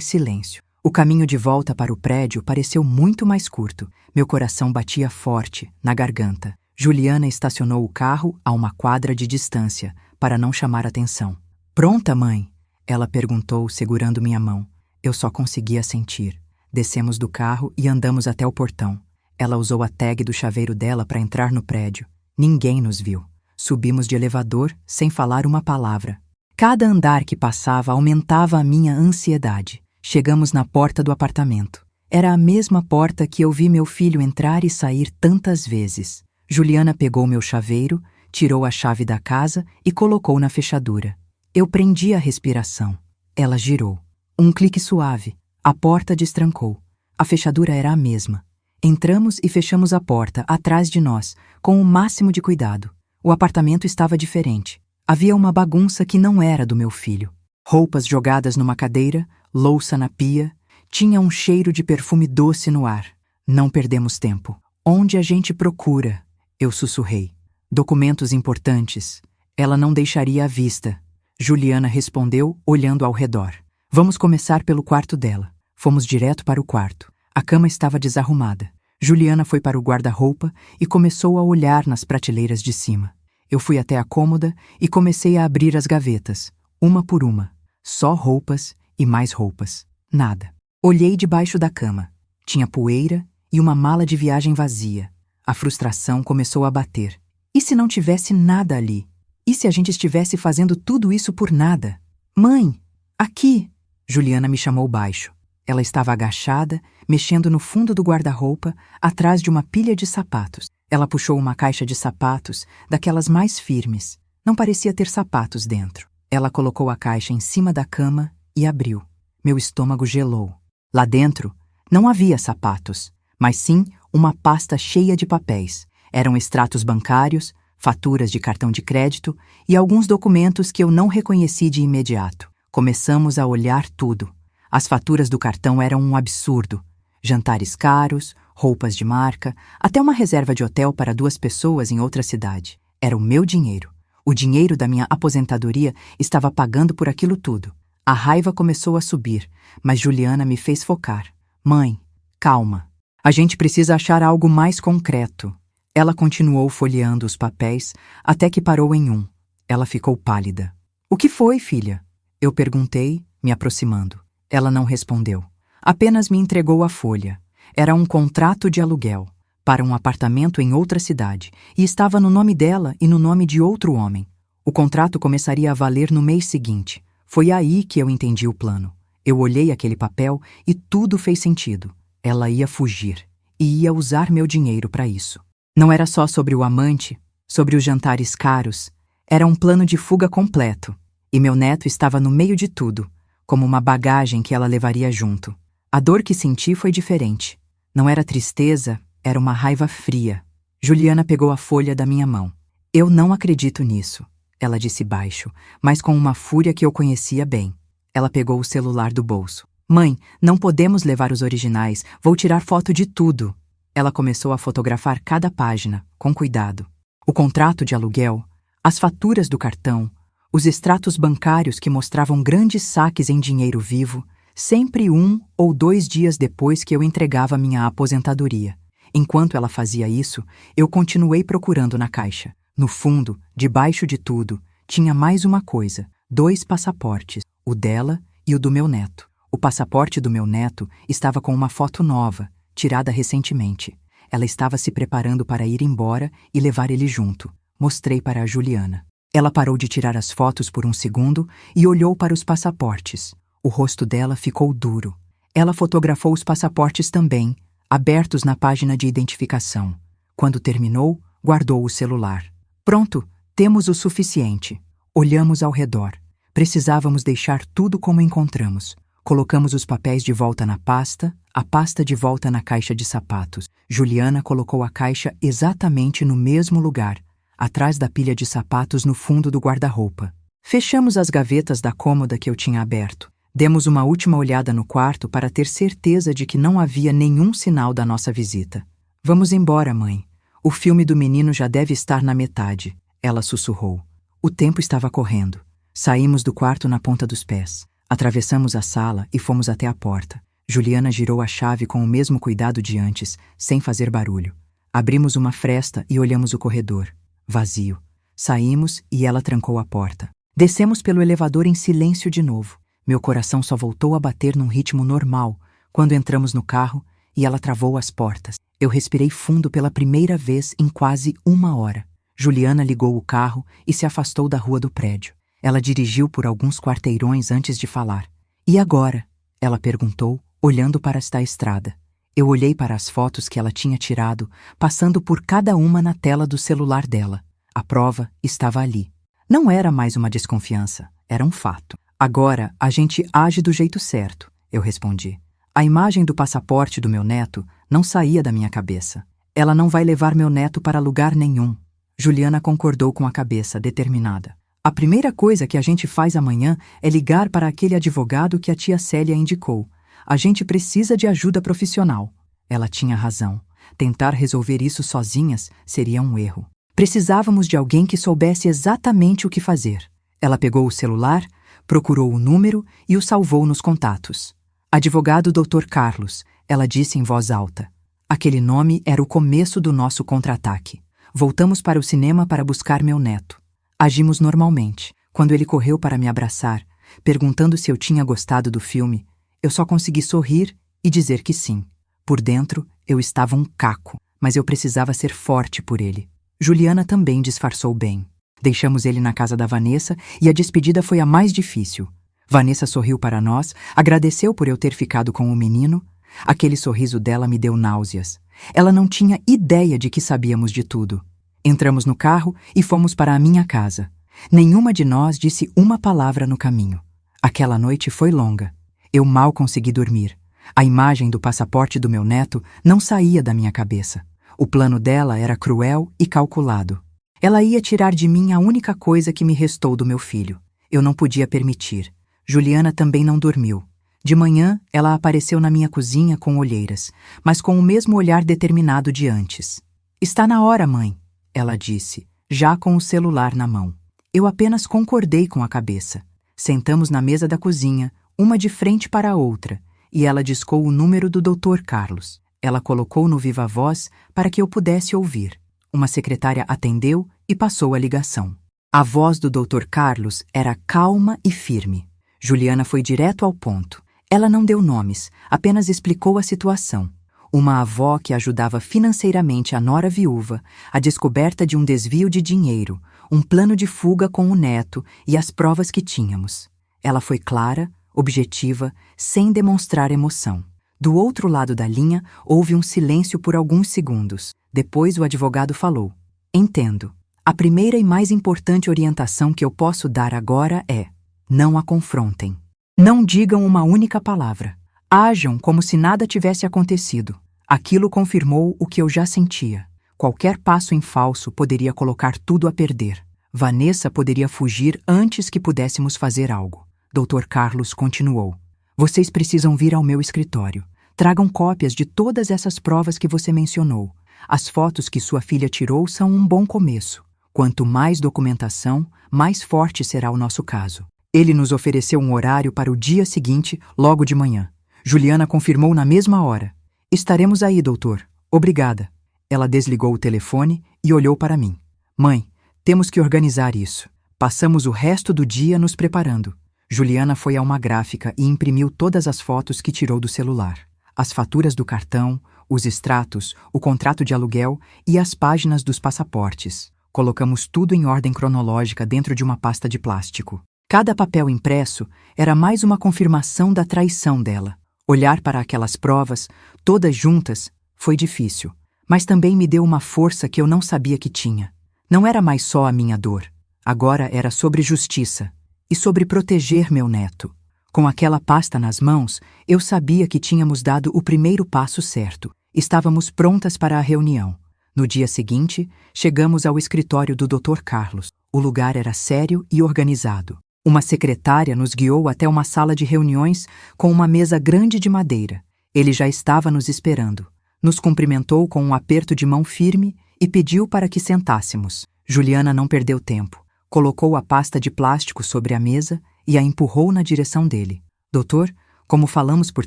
silêncio. O caminho de volta para o prédio pareceu muito mais curto. Meu coração batia forte, na garganta. Juliana estacionou o carro a uma quadra de distância, para não chamar atenção. Pronta, mãe? Ela perguntou, segurando minha mão. Eu só conseguia sentir. Descemos do carro e andamos até o portão. Ela usou a tag do chaveiro dela para entrar no prédio. Ninguém nos viu. Subimos de elevador sem falar uma palavra. Cada andar que passava aumentava a minha ansiedade. Chegamos na porta do apartamento. Era a mesma porta que eu vi meu filho entrar e sair tantas vezes. Juliana pegou meu chaveiro, tirou a chave da casa e colocou na fechadura. Eu prendi a respiração. Ela girou. Um clique suave. A porta destrancou. A fechadura era a mesma. Entramos e fechamos a porta atrás de nós, com o máximo de cuidado. O apartamento estava diferente. Havia uma bagunça que não era do meu filho. Roupas jogadas numa cadeira, louça na pia. Tinha um cheiro de perfume doce no ar. Não perdemos tempo. Onde a gente procura? Eu sussurrei. Documentos importantes. Ela não deixaria à vista. Juliana respondeu, olhando ao redor. Vamos começar pelo quarto dela. Fomos direto para o quarto. A cama estava desarrumada. Juliana foi para o guarda-roupa e começou a olhar nas prateleiras de cima. Eu fui até a cômoda e comecei a abrir as gavetas, uma por uma. Só roupas e mais roupas. Nada. Olhei debaixo da cama. Tinha poeira e uma mala de viagem vazia. A frustração começou a bater. E se não tivesse nada ali? E se a gente estivesse fazendo tudo isso por nada? Mãe, aqui! Juliana me chamou baixo. Ela estava agachada, mexendo no fundo do guarda-roupa, atrás de uma pilha de sapatos. Ela puxou uma caixa de sapatos, daquelas mais firmes. Não parecia ter sapatos dentro. Ela colocou a caixa em cima da cama e abriu. Meu estômago gelou. Lá dentro, não havia sapatos, mas sim uma pasta cheia de papéis. Eram extratos bancários, faturas de cartão de crédito e alguns documentos que eu não reconheci de imediato. Começamos a olhar tudo. As faturas do cartão eram um absurdo. Jantares caros, roupas de marca, até uma reserva de hotel para 2 pessoas em outra cidade. Era o meu dinheiro. O dinheiro da minha aposentadoria estava pagando por aquilo tudo. A raiva começou a subir, mas Juliana me fez focar. Mãe, calma. A gente precisa achar algo mais concreto. Ela continuou folheando os papéis até que parou em um. Ela ficou pálida. O que foi, filha? Eu perguntei, me aproximando. Ela não respondeu. Apenas me entregou a folha. Era um contrato de aluguel para um apartamento em outra cidade e estava no nome dela e no nome de outro homem. O contrato começaria a valer no mês seguinte. Foi aí que eu entendi o plano. Eu olhei aquele papel e tudo fez sentido. Ela ia fugir e ia usar meu dinheiro para isso. Não era só sobre o amante, sobre os jantares caros. Era um plano de fuga completo. E meu neto estava no meio de tudo, como uma bagagem que ela levaria junto. A dor que senti foi diferente. Não era tristeza, era uma raiva fria. Juliana pegou a folha da minha mão. Eu não acredito nisso, ela disse baixo, mas com uma fúria que eu conhecia bem. Ela pegou o celular do bolso. Mãe, não podemos levar os originais, vou tirar foto de tudo. Ela começou a fotografar cada página, com cuidado. O contrato de aluguel, as faturas do cartão, os extratos bancários que mostravam grandes saques em dinheiro vivo, sempre 1 ou 2 dias depois que eu entregava minha aposentadoria. Enquanto ela fazia isso, eu continuei procurando na caixa. No fundo, debaixo de tudo, tinha mais uma coisa: 2 passaportes, o dela e o do meu neto. O passaporte do meu neto estava com uma foto nova, tirada recentemente. Ela estava se preparando para ir embora e levar ele junto. Mostrei para a Juliana. Ela parou de tirar as fotos por um segundo e olhou para os passaportes. O rosto dela ficou duro. Ela fotografou os passaportes também, abertos na página de identificação. Quando terminou, guardou o celular. Pronto, temos o suficiente. Olhamos ao redor. Precisávamos deixar tudo como encontramos. Colocamos os papéis de volta na pasta, a pasta de volta na caixa de sapatos. Juliana colocou a caixa exatamente no mesmo lugar, atrás da pilha de sapatos no fundo do guarda-roupa. Fechamos as gavetas da cômoda que eu tinha aberto. Demos uma última olhada no quarto para ter certeza de que não havia nenhum sinal da nossa visita. Vamos embora, mãe. O filme do menino já deve estar na metade, ela sussurrou. O tempo estava correndo. Saímos do quarto na ponta dos pés. Atravessamos a sala e fomos até a porta. Juliana girou a chave com o mesmo cuidado de antes, sem fazer barulho. Abrimos uma fresta e olhamos o corredor. Vazio. Saímos e ela trancou a porta. Descemos pelo elevador em silêncio de novo. Meu coração só voltou a bater num ritmo normal quando entramos no carro e ela travou as portas. Eu respirei fundo pela primeira vez em quase 1 hora. Juliana ligou o carro e se afastou da rua do prédio. Ela dirigiu por alguns quarteirões antes de falar. E agora? Ela perguntou, olhando para esta estrada. Eu olhei para as fotos que ela tinha tirado, passando por cada uma na tela do celular dela. A prova estava ali. Não era mais uma desconfiança, era um fato. Agora a gente age do jeito certo, eu respondi. A imagem do passaporte do meu neto não saía da minha cabeça. Ela não vai levar meu neto para lugar nenhum. Juliana concordou com a cabeça, determinada. A primeira coisa que a gente faz amanhã é ligar para aquele advogado que a tia Célia indicou. A gente precisa de ajuda profissional. Ela tinha razão. Tentar resolver isso sozinhas seria um erro. Precisávamos de alguém que soubesse exatamente o que fazer. Ela pegou o celular, procurou o número e o salvou nos contatos. Advogado Dr. Carlos, ela disse em voz alta. Aquele nome era o começo do nosso contra-ataque. Voltamos para o cinema para buscar meu neto. Agimos normalmente. Quando ele correu para me abraçar, perguntando se eu tinha gostado do filme, eu só consegui sorrir e dizer que sim. Por dentro, eu estava um caco, mas eu precisava ser forte por ele. Juliana também disfarçou bem. Deixamos ele na casa da Vanessa e a despedida foi a mais difícil. Vanessa sorriu para nós, agradeceu por eu ter ficado com o menino. Aquele sorriso dela me deu náuseas. Ela não tinha ideia de que sabíamos de tudo. Entramos no carro e fomos para a minha casa. Nenhuma de nós disse uma palavra no caminho. Aquela noite foi longa. Eu mal consegui dormir. A imagem do passaporte do meu neto não saía da minha cabeça. O plano dela era cruel e calculado. Ela ia tirar de mim a única coisa que me restou do meu filho. Eu não podia permitir. Juliana também não dormiu. De manhã, ela apareceu na minha cozinha com olheiras, mas com o mesmo olhar determinado de antes. Está na hora, mãe, ela disse, já com o celular na mão. Eu apenas concordei com a cabeça. Sentamos na mesa da cozinha, uma de frente para a outra, e ela discou o número do Dr. Carlos. Ela colocou no viva-voz para que eu pudesse ouvir. Uma secretária atendeu e passou a ligação. A voz do Dr. Carlos era calma e firme. Juliana foi direto ao ponto. Ela não deu nomes, apenas explicou a situação. Uma avó que ajudava financeiramente a nora viúva, a descoberta de um desvio de dinheiro, um plano de fuga com o neto e as provas que tínhamos. Ela foi clara, objetiva, sem demonstrar emoção. Do outro lado da linha, houve um silêncio por alguns segundos. Depois o advogado falou. Entendo. A primeira e mais importante orientação que eu posso dar agora é: não a confrontem. Não digam uma única palavra. Ajam como se nada tivesse acontecido. Aquilo confirmou o que eu já sentia. Qualquer passo em falso poderia colocar tudo a perder. Vanessa poderia fugir antes que pudéssemos fazer algo. Dr. Carlos continuou. Vocês precisam vir ao meu escritório. Tragam cópias de todas essas provas que você mencionou. As fotos que sua filha tirou são um bom começo. Quanto mais documentação, mais forte será o nosso caso. Ele nos ofereceu um horário para o dia seguinte, logo de manhã. Juliana confirmou na mesma hora. Estaremos aí, doutor. Obrigada. Ela desligou o telefone e olhou para mim. Mãe, temos que organizar isso. Passamos o resto do dia nos preparando. Juliana foi a uma gráfica e imprimiu todas as fotos que tirou do celular. As faturas do cartão, os extratos, o contrato de aluguel e as páginas dos passaportes. Colocamos tudo em ordem cronológica dentro de uma pasta de plástico. Cada papel impresso era mais uma confirmação da traição dela. Olhar para aquelas provas, todas juntas, foi difícil, mas também me deu uma força que eu não sabia que tinha. Não era mais só a minha dor. Agora era sobre justiça e sobre proteger meu neto. Com aquela pasta nas mãos, eu sabia que tínhamos dado o primeiro passo certo. Estávamos prontas para a reunião. No dia seguinte, chegamos ao escritório do Dr. Carlos. O lugar era sério e organizado. Uma secretária nos guiou até uma sala de reuniões com uma mesa grande de madeira. Ele já estava nos esperando. Nos cumprimentou com um aperto de mão firme e pediu para que sentássemos. Juliana não perdeu tempo. Colocou a pasta de plástico sobre a mesa e a empurrou na direção dele. Doutor, como falamos por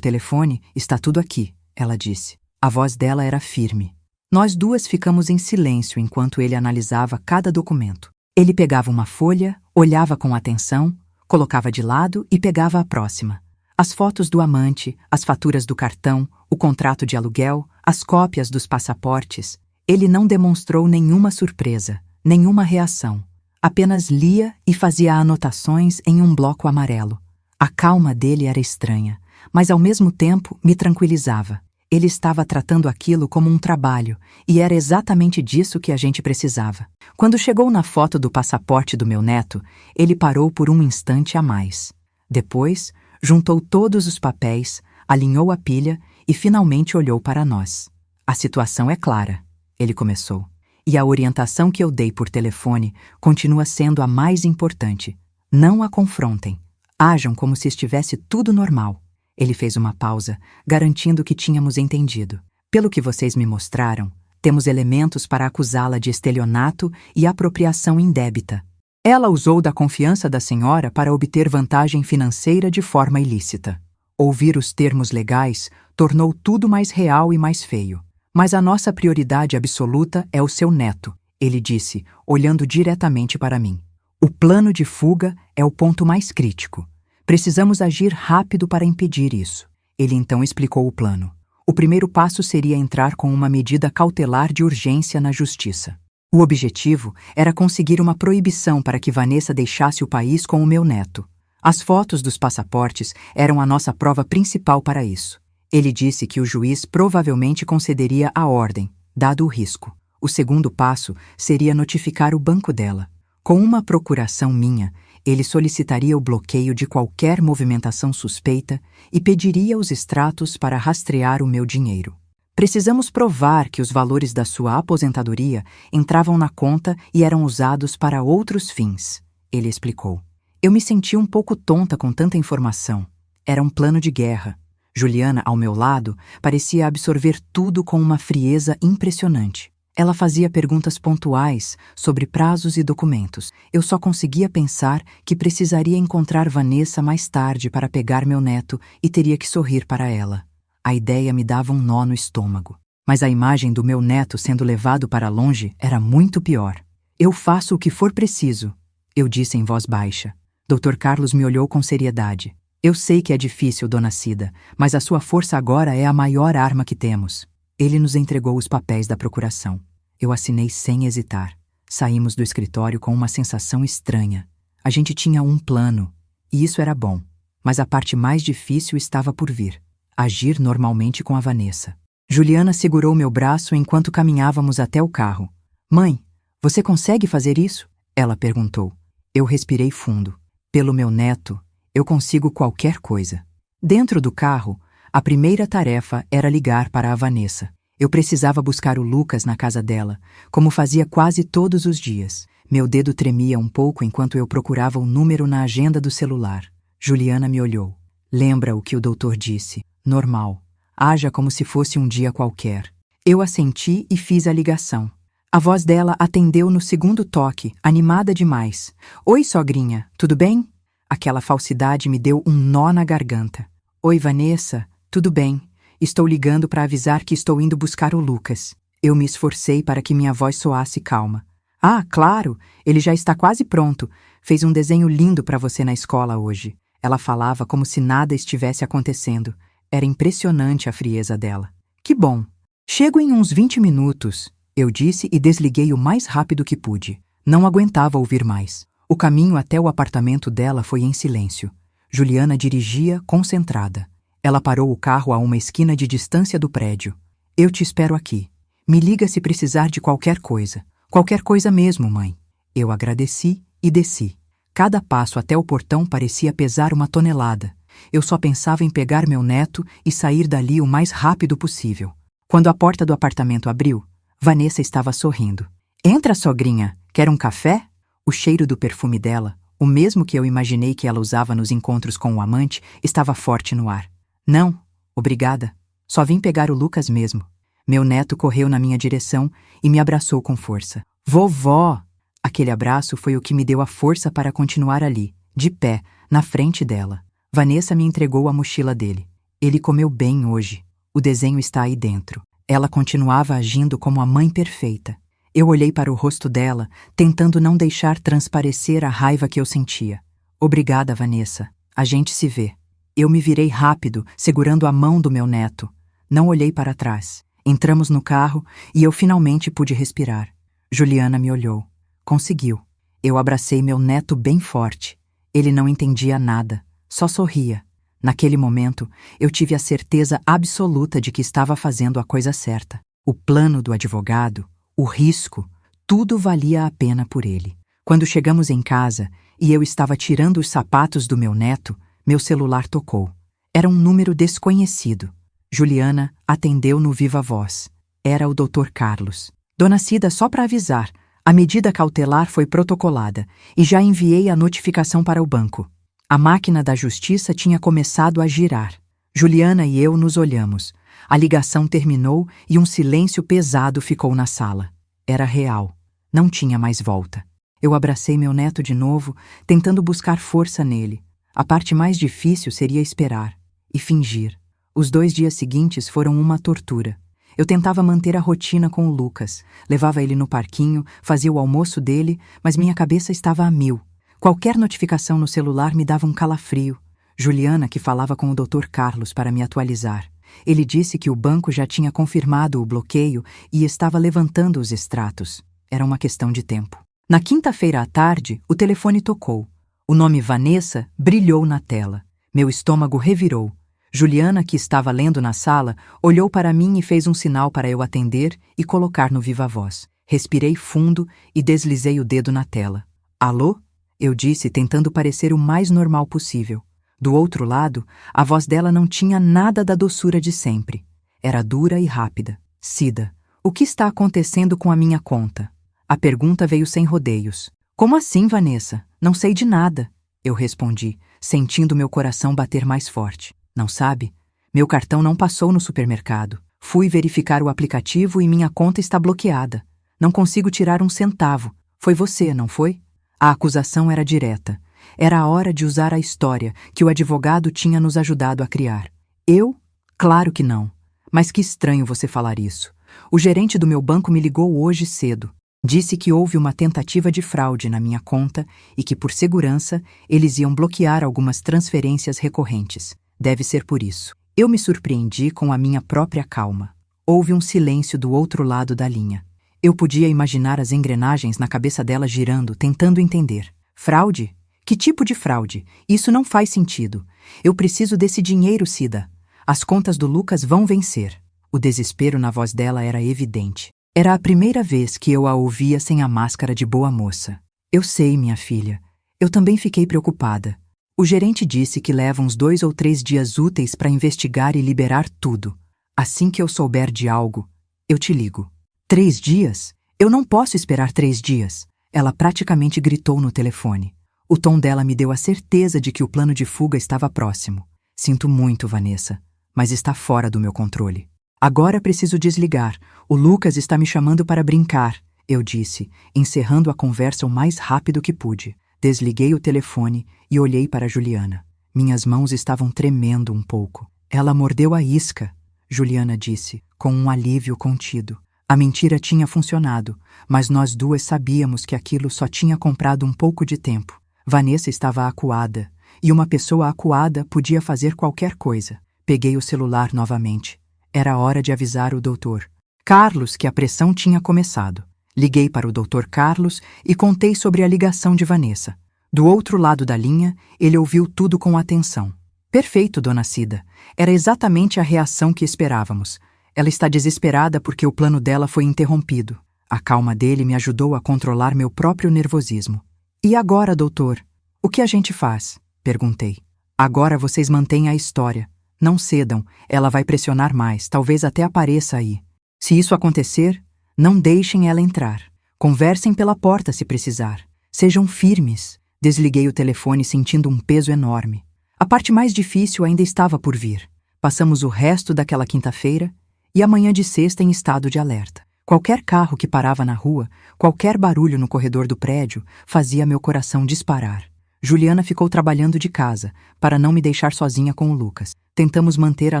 telefone, está tudo aqui, ela disse. A voz dela era firme. Nós duas ficamos em silêncio enquanto ele analisava cada documento. Ele pegava uma folha, olhava com atenção, colocava de lado e pegava a próxima. As fotos do amante, as faturas do cartão, o contrato de aluguel, as cópias dos passaportes. Ele não demonstrou nenhuma surpresa, nenhuma reação. Apenas lia e fazia anotações em um bloco amarelo. A calma dele era estranha, mas ao mesmo tempo me tranquilizava. Ele estava tratando aquilo como um trabalho, e era exatamente disso que a gente precisava. Quando chegou na foto do passaporte do meu neto, ele parou por um instante a mais. Depois, juntou todos os papéis, alinhou a pilha e finalmente olhou para nós. A situação é clara, ele começou. E a orientação que eu dei por telefone continua sendo a mais importante. Não a confrontem. Ajam como se estivesse tudo normal. Ele fez uma pausa, garantindo que tínhamos entendido. Pelo que vocês me mostraram, temos elementos para acusá-la de estelionato e apropriação indébita. Ela usou da confiança da senhora para obter vantagem financeira de forma ilícita. Ouvir os termos legais tornou tudo mais real e mais feio. Mas a nossa prioridade absoluta é o seu neto, ele disse, olhando diretamente para mim. O plano de fuga é o ponto mais crítico. Precisamos agir rápido para impedir isso. Ele então explicou o plano. O primeiro passo seria entrar com uma medida cautelar de urgência na justiça. O objetivo era conseguir uma proibição para que Vanessa deixasse o país com o meu neto. As fotos dos passaportes eram a nossa prova principal para isso. Ele disse que o juiz provavelmente concederia a ordem, dado o risco. O segundo passo seria notificar o banco dela. Com uma procuração minha, ele solicitaria o bloqueio de qualquer movimentação suspeita e pediria os extratos para rastrear o meu dinheiro. Precisamos provar que os valores da sua aposentadoria entravam na conta e eram usados para outros fins, ele explicou. Eu me senti um pouco tonta com tanta informação. Era um plano de guerra. Juliana, ao meu lado, parecia absorver tudo com uma frieza impressionante. Ela fazia perguntas pontuais sobre prazos e documentos. Eu só conseguia pensar que precisaria encontrar Vanessa mais tarde para pegar meu neto e teria que sorrir para ela. A ideia me dava um nó no estômago. Mas a imagem do meu neto sendo levado para longe era muito pior. Eu faço o que for preciso, eu disse em voz baixa. Dr. Carlos me olhou com seriedade. Eu sei que é difícil, dona Cida, mas a sua força agora é a maior arma que temos. Ele nos entregou os papéis da procuração. Eu assinei sem hesitar. Saímos do escritório com uma sensação estranha. A gente tinha um plano, e isso era bom. Mas a parte mais difícil estava por vir. Agir normalmente com a Vanessa. Juliana segurou meu braço enquanto caminhávamos até o carro. Mãe, você consegue fazer isso? Ela perguntou. Eu respirei fundo. Pelo meu neto, eu consigo qualquer coisa. Dentro do carro, a primeira tarefa era ligar para a Vanessa. Eu precisava buscar o Lucas na casa dela, como fazia quase todos os dias. Meu dedo tremia um pouco enquanto eu procurava o número na agenda do celular. Juliana me olhou. Lembra o que o doutor disse. Normal. Haja como se fosse um dia qualquer. Eu assenti e fiz a ligação. A voz dela atendeu no segundo toque, animada demais. Oi, sogrinha, tudo bem? Aquela falsidade me deu um nó na garganta. Oi, Vanessa, tudo bem? Estou ligando para avisar que estou indo buscar o Lucas. Eu me esforcei para que minha voz soasse calma. Ah, claro, ele já está quase pronto. Fez um desenho lindo para você na escola hoje. Ela falava como se nada estivesse acontecendo. Era impressionante a frieza dela. Que bom. Chego em uns 20 minutos, eu disse e desliguei o mais rápido que pude. Não aguentava ouvir mais. O caminho até o apartamento dela foi em silêncio. Juliana dirigia, concentrada. Ela parou o carro a uma esquina de distância do prédio. Eu te espero aqui. Me liga se precisar de qualquer coisa. Qualquer coisa mesmo, mãe. Eu agradeci e desci. Cada passo até o portão parecia pesar uma tonelada. Eu só pensava em pegar meu neto e sair dali o mais rápido possível. Quando a porta do apartamento abriu, Vanessa estava sorrindo. Entra, sogrinha. Quer um café? O cheiro do perfume dela, o mesmo que eu imaginei que ela usava nos encontros com o amante, estava forte no ar. Não, obrigada. Só vim pegar o Lucas mesmo. Meu neto correu na minha direção e me abraçou com força. Vovó! Aquele abraço foi o que me deu a força para continuar ali, de pé, na frente dela. Vanessa me entregou a mochila dele. Ele comeu bem hoje. O desenho está aí dentro. Ela continuava agindo como a mãe perfeita. Eu olhei para o rosto dela, tentando não deixar transparecer a raiva que eu sentia. Obrigada, Vanessa. A gente se vê. Eu me virei rápido, segurando a mão do meu neto. Não olhei para trás. Entramos no carro e eu finalmente pude respirar. Juliana me olhou. Conseguiu. Eu abracei meu neto bem forte. Ele não entendia nada, só sorria. Naquele momento, eu tive a certeza absoluta de que estava fazendo a coisa certa. O plano do advogado, o risco, tudo valia a pena por ele. Quando chegamos em casa e eu estava tirando os sapatos do meu neto, meu celular tocou. Era um número desconhecido. Juliana atendeu no viva voz. Era o Dr. Carlos. Dona Cida, só para avisar, a medida cautelar foi protocolada e já enviei a notificação para o banco. A máquina da justiça tinha começado a girar. Juliana e eu nos olhamos. A ligação terminou e um silêncio pesado ficou na sala. Era real. Não tinha mais volta. Eu abracei meu neto de novo, tentando buscar força nele. A parte mais difícil seria esperar e fingir. Os 2 dias seguintes foram uma tortura. Eu tentava manter a rotina com o Lucas. Levava ele no parquinho, fazia o almoço dele, mas minha cabeça estava a mil. Qualquer notificação no celular me dava um calafrio. Juliana, que falava com o Dr. Carlos para me atualizar. Ele disse que o banco já tinha confirmado o bloqueio e estava levantando os extratos. Era uma questão de tempo. Na quinta-feira à tarde, o telefone tocou. O nome Vanessa brilhou na tela. Meu estômago revirou. Juliana, que estava lendo na sala, olhou para mim e fez um sinal para eu atender e colocar no viva voz. Respirei fundo e deslizei o dedo na tela. Alô? Eu disse, tentando parecer o mais normal possível. Do outro lado, a voz dela não tinha nada da doçura de sempre. Era dura e rápida. Cida, o que está acontecendo com a minha conta? A pergunta veio sem rodeios. Como assim, Vanessa? Não sei de nada. Eu respondi, sentindo meu coração bater mais forte. Não sabe? Meu cartão não passou no supermercado. Fui verificar o aplicativo e minha conta está bloqueada. Não consigo tirar um centavo. Foi você, não foi? A acusação era direta. Era a hora de usar a história que o advogado tinha nos ajudado a criar. Eu? Claro que não. Mas que estranho você falar isso. O gerente do meu banco me ligou hoje cedo. Disse que houve uma tentativa de fraude na minha conta e que, por segurança, eles iam bloquear algumas transferências recorrentes. Deve ser por isso. Eu me surpreendi com a minha própria calma. Houve um silêncio do outro lado da linha. Eu podia imaginar as engrenagens na cabeça dela girando, tentando entender. Fraude? Que tipo de fraude? Isso não faz sentido. Eu preciso desse dinheiro, Cida. As contas do Lucas vão vencer. O desespero na voz dela era evidente. Era a primeira vez que eu a ouvia sem a máscara de boa moça. Eu sei, minha filha. Eu também fiquei preocupada. O gerente disse que leva uns 2 ou 3 dias úteis para investigar e liberar tudo. Assim que eu souber de algo, eu te ligo. 3 dias? Eu não posso esperar 3 dias. Ela praticamente gritou no telefone. O tom dela me deu a certeza de que o plano de fuga estava próximo. Sinto muito, Vanessa, mas está fora do meu controle. Agora preciso desligar. O Lucas está me chamando para brincar, eu disse, encerrando a conversa o mais rápido que pude. Desliguei o telefone e olhei para Juliana. Minhas mãos estavam tremendo um pouco. Ela mordeu a isca, Juliana disse, com um alívio contido. A mentira tinha funcionado, mas nós duas sabíamos que aquilo só tinha comprado um pouco de tempo. Vanessa estava acuada, e uma pessoa acuada podia fazer qualquer coisa. Peguei o celular novamente. Era hora de avisar o doutor Carlos que a pressão tinha começado. Liguei para o Dr. Carlos e contei sobre a ligação de Vanessa. Do outro lado da linha, ele ouviu tudo com atenção. Perfeito, dona Cida. Era exatamente a reação que esperávamos. Ela está desesperada porque o plano dela foi interrompido. A calma dele me ajudou a controlar meu próprio nervosismo. E agora, doutor? O que a gente faz? Perguntei. Agora vocês mantêm a história. Não cedam, ela vai pressionar mais, talvez até apareça aí. Se isso acontecer, não deixem ela entrar. Conversem pela porta se precisar. Sejam firmes. Desliguei o telefone sentindo um peso enorme. A parte mais difícil ainda estava por vir. Passamos o resto daquela quinta-feira e a manhã de sexta em estado de alerta. Qualquer carro que parava na rua, qualquer barulho no corredor do prédio, fazia meu coração disparar. Juliana ficou trabalhando de casa, para não me deixar sozinha com o Lucas. Tentamos manter a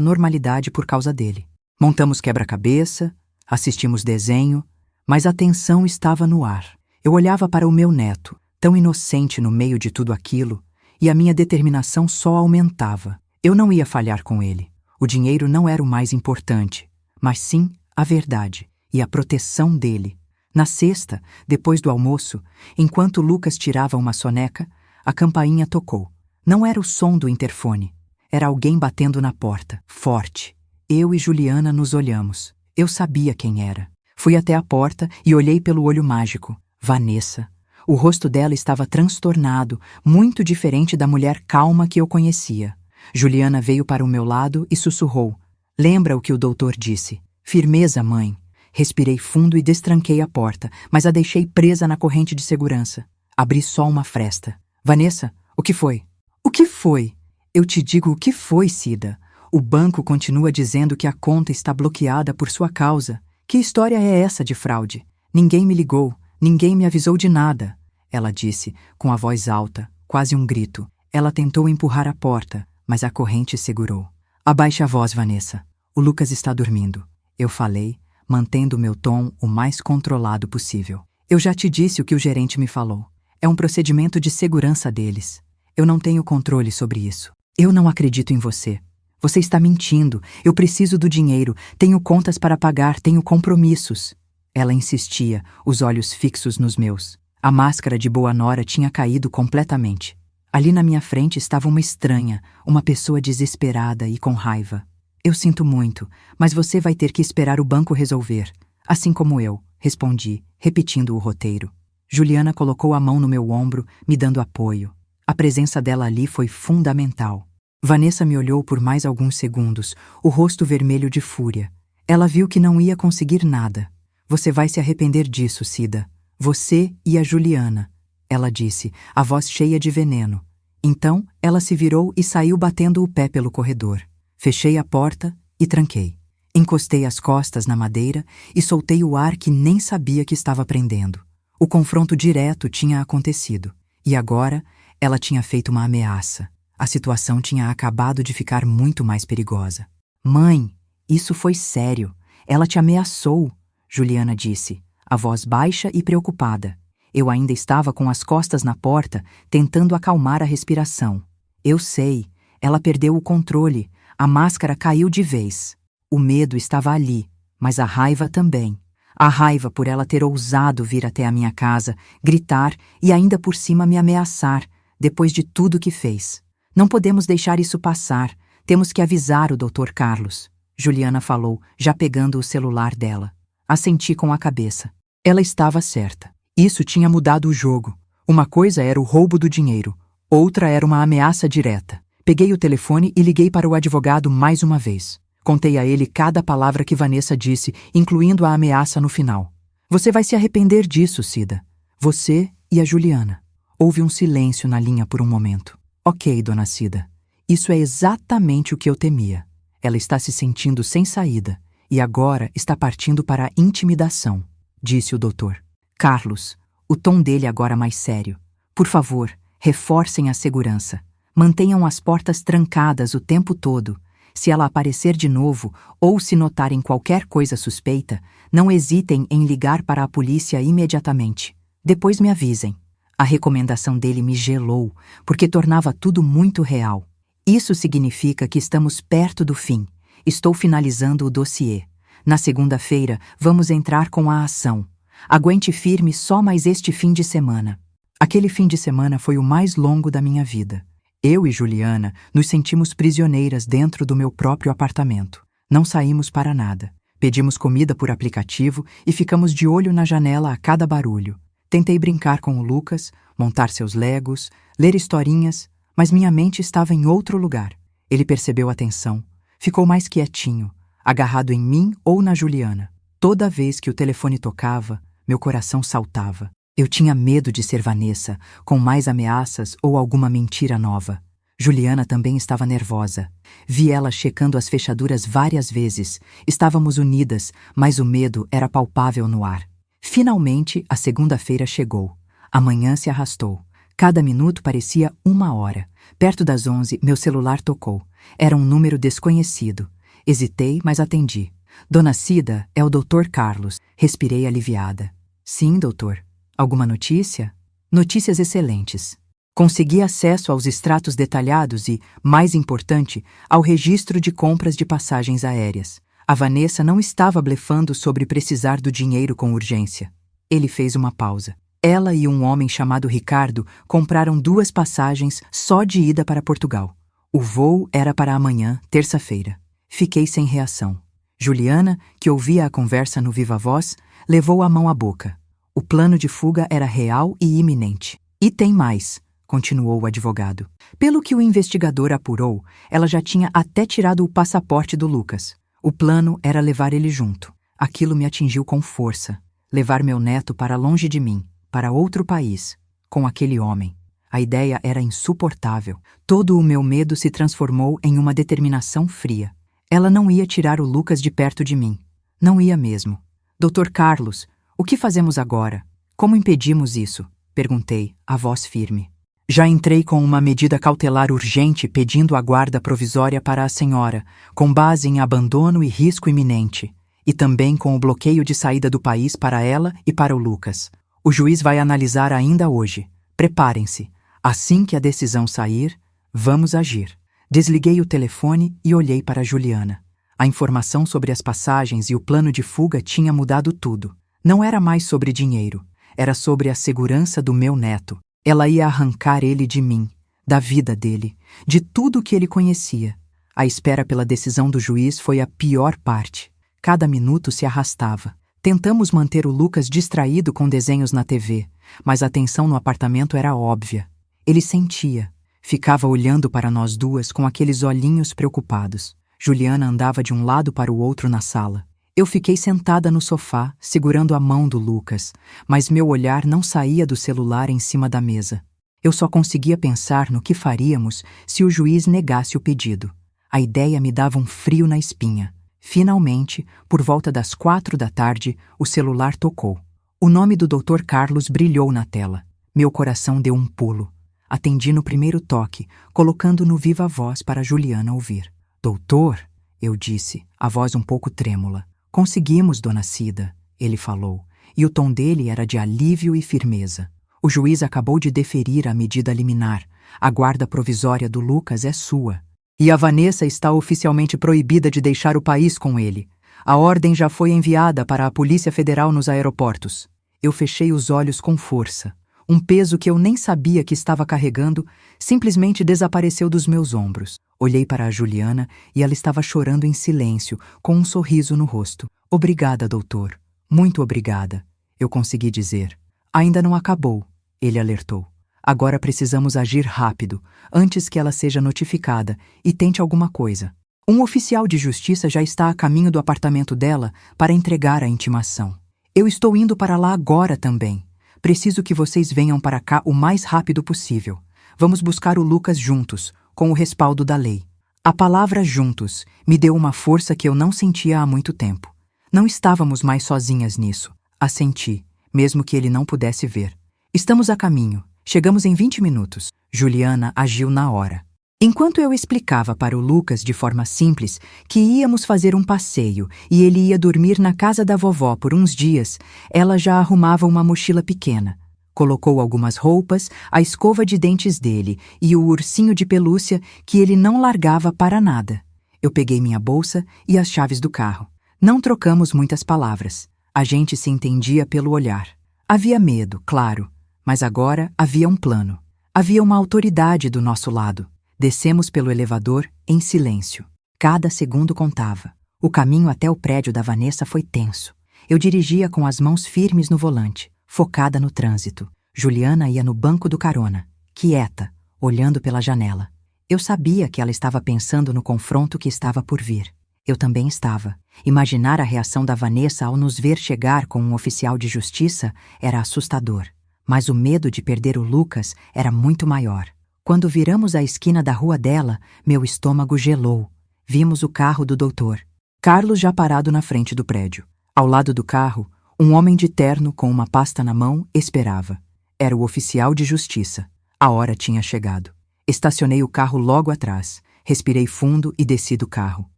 normalidade por causa dele. Montamos quebra-cabeça, assistimos desenho, mas a tensão estava no ar. Eu olhava para o meu neto, tão inocente no meio de tudo aquilo, e a minha determinação só aumentava. Eu não ia falhar com ele. O dinheiro não era o mais importante, mas sim a verdade e a proteção dele. Na sexta, depois do almoço, enquanto Lucas tirava uma soneca, a campainha tocou. Não era o som do interfone. Era alguém batendo na porta, forte. Eu e Juliana nos olhamos. Eu sabia quem era. Fui até a porta e olhei pelo olho mágico. Vanessa. O rosto dela estava transtornado, muito diferente da mulher calma que eu conhecia. Juliana veio para o meu lado e sussurrou. Lembra o que o doutor disse? Firmeza, mãe. Respirei fundo e destranquei a porta, mas a deixei presa na corrente de segurança. Abri só uma fresta. Vanessa, o que foi? O que foi? Eu te digo o que foi, Cida. O banco continua dizendo que a conta está bloqueada por sua causa. Que história é essa de fraude? Ninguém me ligou, ninguém me avisou de nada. Ela disse, com a voz alta, quase um grito. Ela tentou empurrar a porta, mas a corrente segurou. Abaixe a voz, Vanessa. O Lucas está dormindo. Eu falei, mantendo meu tom o mais controlado possível. Eu já te disse o que o gerente me falou. É um procedimento de segurança deles. Eu não tenho controle sobre isso. Eu não acredito em você. Você está mentindo. Eu preciso do dinheiro. Tenho contas para pagar. Tenho compromissos. Ela insistia, os olhos fixos nos meus. A máscara de boa nora tinha caído completamente. Ali na minha frente estava uma estranha, uma pessoa desesperada e com raiva. Eu sinto muito, mas você vai ter que esperar o banco resolver. Assim como eu, respondi, repetindo o roteiro. Juliana colocou a mão no meu ombro, me dando apoio. A presença dela ali foi fundamental. Vanessa me olhou por mais alguns segundos, o rosto vermelho de fúria. Ela viu que não ia conseguir nada. Você vai se arrepender disso, Cida. Você e a Juliana, ela disse, a voz cheia de veneno. Então, ela se virou e saiu batendo o pé pelo corredor. Fechei a porta e tranquei. Encostei as costas na madeira e soltei o ar que nem sabia que estava prendendo. O confronto direto tinha acontecido. E agora, ela tinha feito uma ameaça. A situação tinha acabado de ficar muito mais perigosa. Mãe, isso foi sério. Ela te ameaçou, Juliana disse, a voz baixa e preocupada. Eu ainda estava com as costas na porta, tentando acalmar a respiração. Eu sei, ela perdeu o controle, a máscara caiu de vez. O medo estava ali, mas a raiva também. A raiva por ela ter ousado vir até a minha casa, gritar e ainda por cima me ameaçar, depois de tudo que fez. Não podemos deixar isso passar, temos que avisar o Dr. Carlos, Juliana falou, já pegando o celular dela. Assenti com a cabeça. Ela estava certa. Isso tinha mudado o jogo. Uma coisa era o roubo do dinheiro, outra era uma ameaça direta. Peguei o telefone e liguei para o advogado mais uma vez. Contei a ele cada palavra que Vanessa disse, incluindo a ameaça no final. Você vai se arrepender disso, Cida. Você e a Juliana. Houve um silêncio na linha por um momento. Ok, dona Cida. Isso é exatamente o que eu temia. Ela está se sentindo sem saída e agora está partindo para a intimidação, disse o doutor. Carlos, o tom dele agora mais sério. Por favor, reforcem a segurança. Mantenham as portas trancadas o tempo todo. Se ela aparecer de novo ou se notarem qualquer coisa suspeita, não hesitem em ligar para a polícia imediatamente. Depois me avisem. A recomendação dele me gelou, porque tornava tudo muito real. Isso significa que estamos perto do fim. Estou finalizando o dossiê. Na segunda-feira, vamos entrar com a ação. Aguente firme só mais este fim de semana. Aquele fim de semana foi o mais longo da minha vida. Eu e Juliana nos sentimos prisioneiras dentro do meu próprio apartamento. Não saímos para nada. Pedimos comida por aplicativo e ficamos de olho na janela a cada barulho. Tentei brincar com o Lucas, montar seus legos, ler historinhas, mas minha mente estava em outro lugar. Ele percebeu a tensão. Ficou mais quietinho, agarrado em mim ou na Juliana. Toda vez que o telefone tocava, meu coração saltava. Eu tinha medo de ser Vanessa, com mais ameaças ou alguma mentira nova. Juliana também estava nervosa. Vi ela checando as fechaduras várias vezes. Estávamos unidas, mas o medo era palpável no ar. Finalmente, a segunda-feira chegou. A manhã se arrastou. Cada minuto parecia 1 hora. Perto das 11, meu celular tocou. Era um número desconhecido. Hesitei, mas atendi. Dona Cida, é o Dr. Carlos. Respirei aliviada. Sim, doutor. Alguma notícia? Notícias excelentes. Consegui acesso aos extratos detalhados e, mais importante, ao registro de compras de passagens aéreas. A Vanessa não estava blefando sobre precisar do dinheiro com urgência. Ele fez uma pausa. Ela e um homem chamado Ricardo compraram 2 passagens só de ida para Portugal. O voo era para amanhã, terça-feira. Fiquei sem reação. Juliana, que ouvia a conversa no viva voz, levou a mão à boca. O plano de fuga era real e iminente. E tem mais, continuou o advogado. Pelo que o investigador apurou, ela já tinha até tirado o passaporte do Lucas. O plano era levar ele junto. Aquilo me atingiu com força. Levar meu neto para longe de mim, para outro país, com aquele homem. A ideia era insuportável. Todo o meu medo se transformou em uma determinação fria. Ela não ia tirar o Lucas de perto de mim. Não ia mesmo. Dr. Carlos, o que fazemos agora? Como impedimos isso? Perguntei, a voz firme. Já entrei com uma medida cautelar urgente pedindo a guarda provisória para a senhora, com base em abandono e risco iminente, e também com o bloqueio de saída do país para ela e para o Lucas. O juiz vai analisar ainda hoje. Preparem-se. Assim que a decisão sair, vamos agir. Desliguei o telefone e olhei para Juliana. A informação sobre as passagens e o plano de fuga tinha mudado tudo. Não era mais sobre dinheiro, era sobre a segurança do meu neto. Ela ia arrancar ele de mim, da vida dele, de tudo que ele conhecia. A espera pela decisão do juiz foi a pior parte. Cada minuto se arrastava. Tentamos manter o Lucas distraído com desenhos na TV, mas a tensão no apartamento era óbvia. Ele sentia. Ficava olhando para nós duas com aqueles olhinhos preocupados. Juliana andava de um lado para o outro na sala. Eu fiquei sentada no sofá, segurando a mão do Lucas, mas meu olhar não saía do celular em cima da mesa. Eu só conseguia pensar no que faríamos se o juiz negasse o pedido. A ideia me dava um frio na espinha. Finalmente, por volta das 4 da tarde, o celular tocou. O nome do Dr. Carlos brilhou na tela. Meu coração deu um pulo. Atendi no primeiro toque, colocando no viva voz para Juliana ouvir. Doutor, eu disse, a voz um pouco trêmula. Conseguimos, Dona Cida, ele falou, e o tom dele era de alívio e firmeza. O juiz acabou de deferir a medida liminar. A guarda provisória do Lucas é sua. E a Vanessa está oficialmente proibida de deixar o país com ele. A ordem já foi enviada para a Polícia Federal nos aeroportos. Eu fechei os olhos com força. Um peso que eu nem sabia que estava carregando simplesmente desapareceu dos meus ombros. Olhei para a Juliana e ela estava chorando em silêncio, com um sorriso no rosto. Obrigada, doutor. Muito obrigada. Eu consegui dizer. Ainda não acabou, ele alertou. Agora precisamos agir rápido, antes que ela seja notificada e tente alguma coisa. Um oficial de justiça já está a caminho do apartamento dela para entregar a intimação. Eu estou indo para lá agora também. Preciso que vocês venham para cá o mais rápido possível. Vamos buscar o Lucas juntos, com o respaldo da lei. A palavra juntos me deu uma força que eu não sentia há muito tempo. Não estávamos mais sozinhas nisso. Assenti, mesmo que ele não pudesse ver. Estamos a caminho. Chegamos em 20 minutos. Juliana agiu na hora. Enquanto eu explicava para o Lucas de forma simples que íamos fazer um passeio e ele ia dormir na casa da vovó por uns dias, ela já arrumava uma mochila pequena. Colocou algumas roupas, a escova de dentes dele e o ursinho de pelúcia que ele não largava para nada. Eu peguei minha bolsa e as chaves do carro. Não trocamos muitas palavras. A gente se entendia pelo olhar. Havia medo, claro, mas agora havia um plano. Havia uma autoridade do nosso lado. Descemos pelo elevador em silêncio. Cada segundo contava. O caminho até o prédio da Vanessa foi tenso. Eu dirigia com as mãos firmes no volante, focada no trânsito. Juliana ia no banco do carona, quieta, olhando pela janela. Eu sabia que ela estava pensando no confronto que estava por vir. Eu também estava. Imaginar a reação da Vanessa ao nos ver chegar com um oficial de justiça era assustador. Mas o medo de perder o Lucas era muito maior. Quando viramos a esquina da rua dela, meu estômago gelou. Vimos o carro do doutor. Carlos já parado na frente do prédio. Ao lado do carro, um homem de terno com uma pasta na mão esperava. Era o oficial de justiça. A hora tinha chegado. Estacionei o carro logo atrás. Respirei fundo e desci do carro.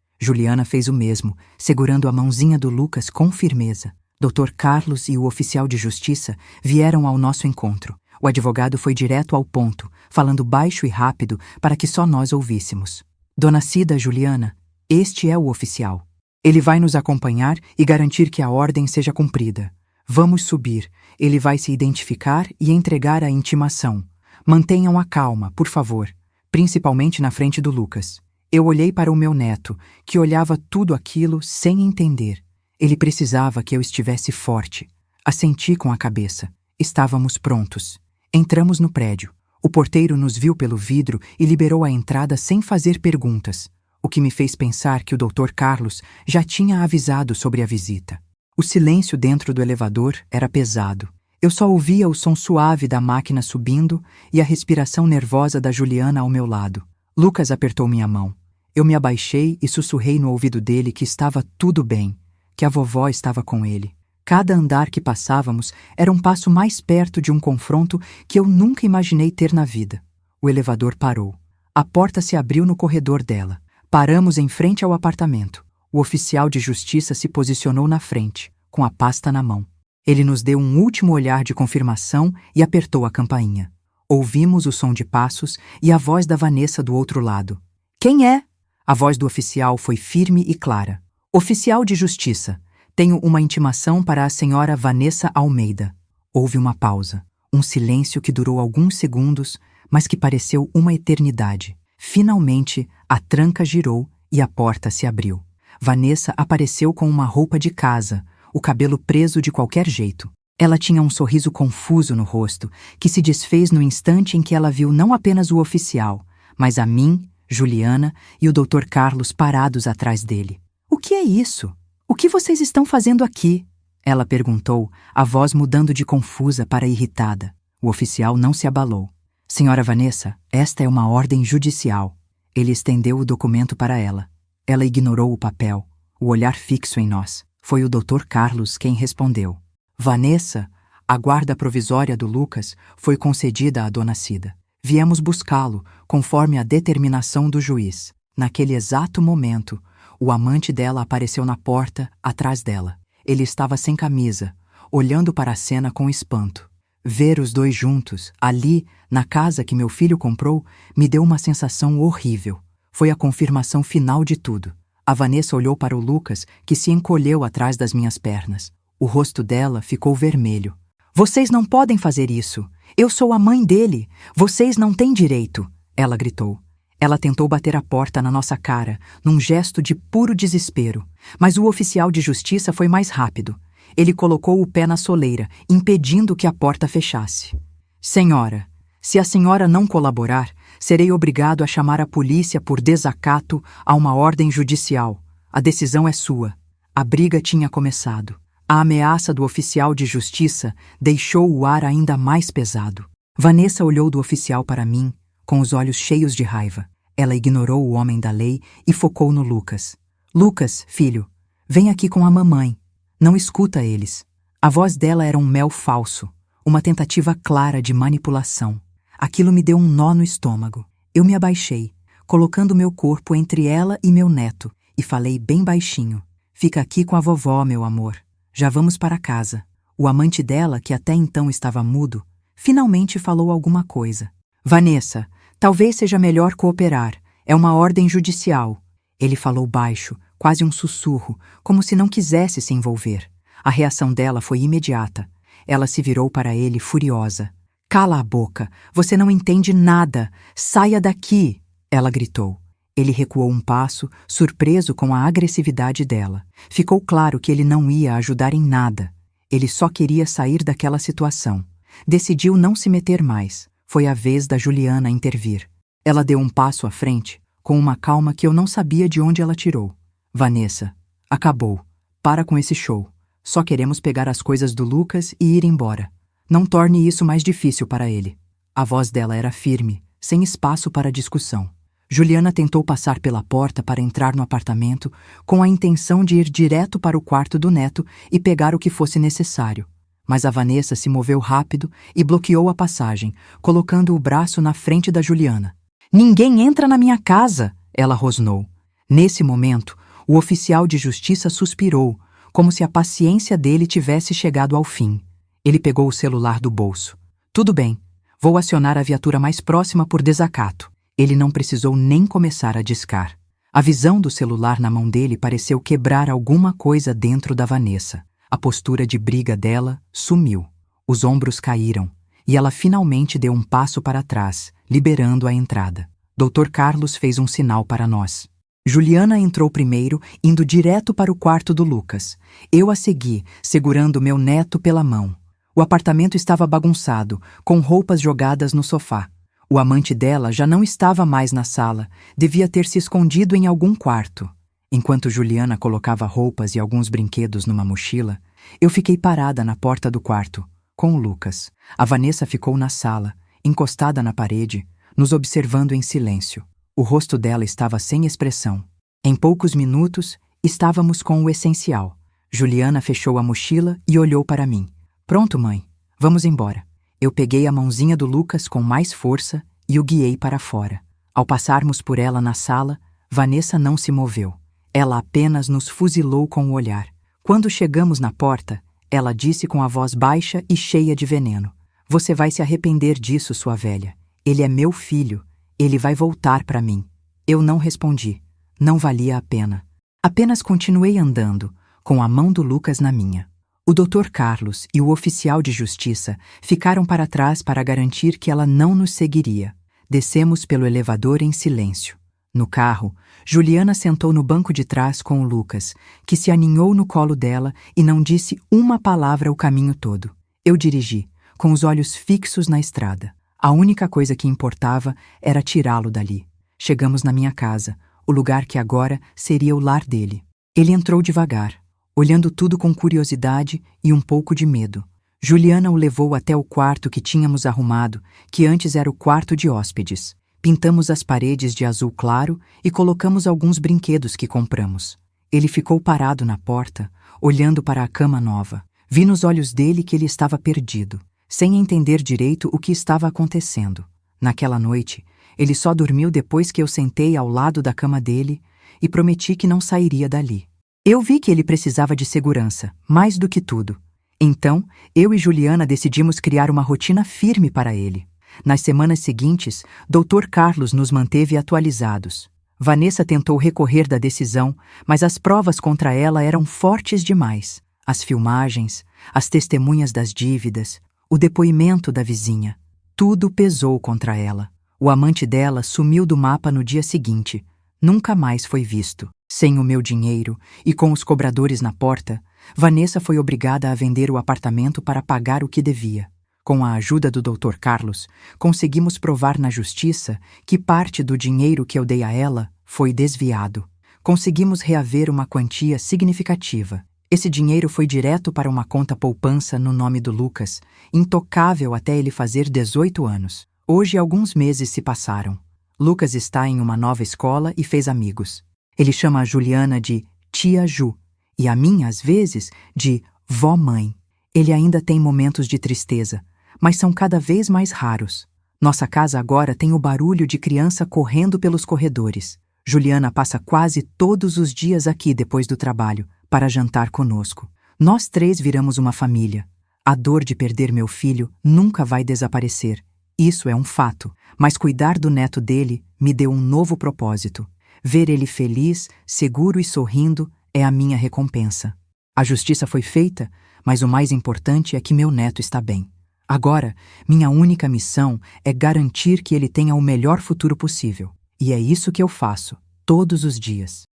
Juliana fez o mesmo, segurando a mãozinha do Lucas com firmeza. Dr. Carlos e o oficial de justiça vieram ao nosso encontro. O advogado foi direto ao ponto, falando baixo e rápido para que só nós ouvíssemos. Dona Cida, Juliana, este é o oficial. Ele vai nos acompanhar e garantir que a ordem seja cumprida. Vamos subir. Ele vai se identificar e entregar a intimação. Mantenham a calma, por favor, principalmente na frente do Lucas. Eu olhei para o meu neto, que olhava tudo aquilo sem entender. Ele precisava que eu estivesse forte. Assenti com a cabeça. Estávamos prontos. Entramos no prédio. O porteiro nos viu pelo vidro e liberou a entrada sem fazer perguntas, o que me fez pensar que o Dr. Carlos já tinha avisado sobre a visita. O silêncio dentro do elevador era pesado. Eu só ouvia o som suave da máquina subindo e a respiração nervosa da Juliana ao meu lado. Lucas apertou minha mão. Eu me abaixei e sussurrei no ouvido dele que estava tudo bem, que a vovó estava com ele. Cada andar que passávamos era um passo mais perto de um confronto que eu nunca imaginei ter na vida. O elevador parou. A porta se abriu no corredor dela. Paramos em frente ao apartamento. O oficial de justiça se posicionou na frente, com a pasta na mão. Ele nos deu um último olhar de confirmação e apertou a campainha. Ouvimos o som de passos e a voz da Vanessa do outro lado. Quem é? A voz do oficial foi firme e clara. Oficial de justiça, tenho uma intimação para a senhora Vanessa Almeida. Houve uma pausa, um silêncio que durou alguns segundos, mas que pareceu uma eternidade. Finalmente, a tranca girou e a porta se abriu. Vanessa apareceu com uma roupa de casa, o cabelo preso de qualquer jeito. Ela tinha um sorriso confuso no rosto, que se desfez no instante em que ela viu não apenas o oficial, mas a mim, Juliana e o Dr. Carlos parados atrás dele. O que é isso? O que vocês estão fazendo aqui? Ela perguntou, a voz mudando de confusa para irritada. O oficial não se abalou. Senhora Vanessa, esta é uma ordem judicial. Ele estendeu o documento para ela. Ela ignorou o papel, o olhar fixo em nós. Foi o Dr. Carlos quem respondeu. Vanessa, a guarda provisória do Lucas foi concedida à Dona Cida. Viemos buscá-lo, conforme a determinação do juiz. Naquele exato momento, o amante dela apareceu na porta, atrás dela. Ele estava sem camisa, olhando para a cena com espanto. Ver os dois juntos, ali, na casa que meu filho comprou, me deu uma sensação horrível. Foi a confirmação final de tudo. A Vanessa olhou para o Lucas, que se encolheu atrás das minhas pernas. O rosto dela ficou vermelho. Vocês não podem fazer isso. Eu sou a mãe dele. Vocês não têm direito. Ela gritou. Ela tentou bater a porta na nossa cara, num gesto de puro desespero. Mas o oficial de justiça foi mais rápido. Ele colocou o pé na soleira, impedindo que a porta fechasse. Senhora, se a senhora não colaborar, serei obrigado a chamar a polícia por desacato a uma ordem judicial. A decisão é sua. A briga tinha começado. A ameaça do oficial de justiça deixou o ar ainda mais pesado. Vanessa olhou do oficial para mim, com os olhos cheios de raiva. Ela ignorou o homem da lei e focou no Lucas. Lucas, filho, vem aqui com a mamãe. Não escuta eles. A voz dela era um mel falso, uma tentativa clara de manipulação. Aquilo me deu um nó no estômago. Eu me abaixei, colocando meu corpo entre ela e meu neto, e falei bem baixinho. Fica aqui com a vovó, meu amor. Já vamos para casa. O amante dela, que até então estava mudo, finalmente falou alguma coisa. Vanessa, talvez seja melhor cooperar. É uma ordem judicial. Ele falou baixo, quase um sussurro, como se não quisesse se envolver. A reação dela foi imediata. Ela se virou para ele furiosa. Cala a boca, você não entende nada. Saia daqui, ela gritou. Ele recuou um passo, surpreso com a agressividade dela. Ficou claro que ele não ia ajudar em nada. Ele só queria sair daquela situação. Decidiu não se meter mais. Foi a vez da Juliana intervir. Ela deu um passo à frente, com uma calma que eu não sabia de onde ela tirou. Vanessa, acabou. Para com esse show. Só queremos pegar as coisas do Lucas e ir embora. Não torne isso mais difícil para ele. A voz dela era firme, sem espaço para discussão. Juliana tentou passar pela porta para entrar no apartamento com a intenção de ir direto para o quarto do neto e pegar o que fosse necessário. Mas a Vanessa se moveu rápido e bloqueou a passagem, colocando o braço na frente da Juliana. Ninguém entra na minha casa, ela rosnou. Nesse momento, O oficial de justiça suspirou, como se a paciência dele tivesse chegado ao fim. Ele pegou o celular do bolso. Tudo bem, vou acionar a viatura mais próxima por desacato. Ele não precisou nem começar a discar. A visão do celular na mão dele pareceu quebrar alguma coisa dentro da Vanessa. A postura de briga dela sumiu. Os ombros caíram, e ela finalmente deu um passo para trás, liberando a entrada. Dr. Carlos fez um sinal para nós. Juliana entrou primeiro, indo direto para o quarto do Lucas. Eu a segui, segurando meu neto pela mão. O apartamento estava bagunçado, com roupas jogadas no sofá. O amante dela já não estava mais na sala, devia ter se escondido em algum quarto. Enquanto Juliana colocava roupas e alguns brinquedos numa mochila, eu fiquei parada na porta do quarto, com o Lucas. A Vanessa ficou na sala, encostada na parede, nos observando em silêncio. O rosto dela estava sem expressão. Em poucos minutos, estávamos com o essencial. Juliana fechou a mochila e olhou para mim. Pronto, mãe, vamos embora. Eu peguei a mãozinha do Lucas com mais força e o guiei para fora. Ao passarmos por ela na sala, Vanessa não se moveu. Ela apenas nos fuzilou com o olhar. Quando chegamos na porta, ela disse com a voz baixa e cheia de veneno: "Você vai se arrepender disso, sua velha. Ele é meu filho. Ele vai voltar para mim." Eu não respondi. Não valia a pena. Apenas continuei andando, com a mão do Lucas na minha. O Dr. Carlos e o oficial de justiça ficaram para trás para garantir que ela não nos seguiria. Descemos pelo elevador em silêncio. No carro, Juliana sentou no banco de trás com o Lucas, que se aninhou no colo dela e não disse uma palavra o caminho todo. Eu dirigi, com os olhos fixos na estrada. A única coisa que importava era tirá-lo dali. Chegamos na minha casa, o lugar que agora seria o lar dele. Ele entrou devagar, olhando tudo com curiosidade e um pouco de medo. Juliana o levou até o quarto que tínhamos arrumado, que antes era o quarto de hóspedes. Pintamos as paredes de azul claro e colocamos alguns brinquedos que compramos. Ele ficou parado na porta, olhando para a cama nova. Vi nos olhos dele que ele estava perdido, sem entender direito o que estava acontecendo. Naquela noite, ele só dormiu depois que eu sentei ao lado da cama dele e prometi que não sairia dali. Eu vi que ele precisava de segurança, mais do que tudo. Então, eu e Juliana decidimos criar uma rotina firme para ele. Nas semanas seguintes, Dr. Carlos nos manteve atualizados. Vanessa tentou recorrer da decisão, mas as provas contra ela eram fortes demais. As filmagens, as testemunhas das dívidas, o depoimento da vizinha. Tudo pesou contra ela. O amante dela sumiu do mapa no dia seguinte. Nunca mais foi visto. Sem o meu dinheiro e com os cobradores na porta, Vanessa foi obrigada a vender o apartamento para pagar o que devia. Com a ajuda do Dr. Carlos, conseguimos provar na justiça que parte do dinheiro que eu dei a ela foi desviado. Conseguimos reaver uma quantia significativa. Esse dinheiro foi direto para uma conta poupança no nome do Lucas, intocável até ele fazer 18 anos. Hoje, alguns meses se passaram. Lucas está em uma nova escola e fez amigos. Ele chama a Juliana de Tia Ju e a mim, às vezes, de Vó-Mãe. Ele ainda tem momentos de tristeza, mas são cada vez mais raros. Nossa casa agora tem o barulho de criança correndo pelos corredores. Juliana passa quase todos os dias aqui depois do trabalho, para jantar conosco. Nós três viramos uma família. A dor de perder meu filho nunca vai desaparecer. Isso é um fato, mas cuidar do neto dele me deu um novo propósito. Ver ele feliz, seguro e sorrindo é a minha recompensa. A justiça foi feita, mas o mais importante é que meu neto está bem. Agora, minha única missão é garantir que ele tenha o melhor futuro possível. E é isso que eu faço, todos os dias.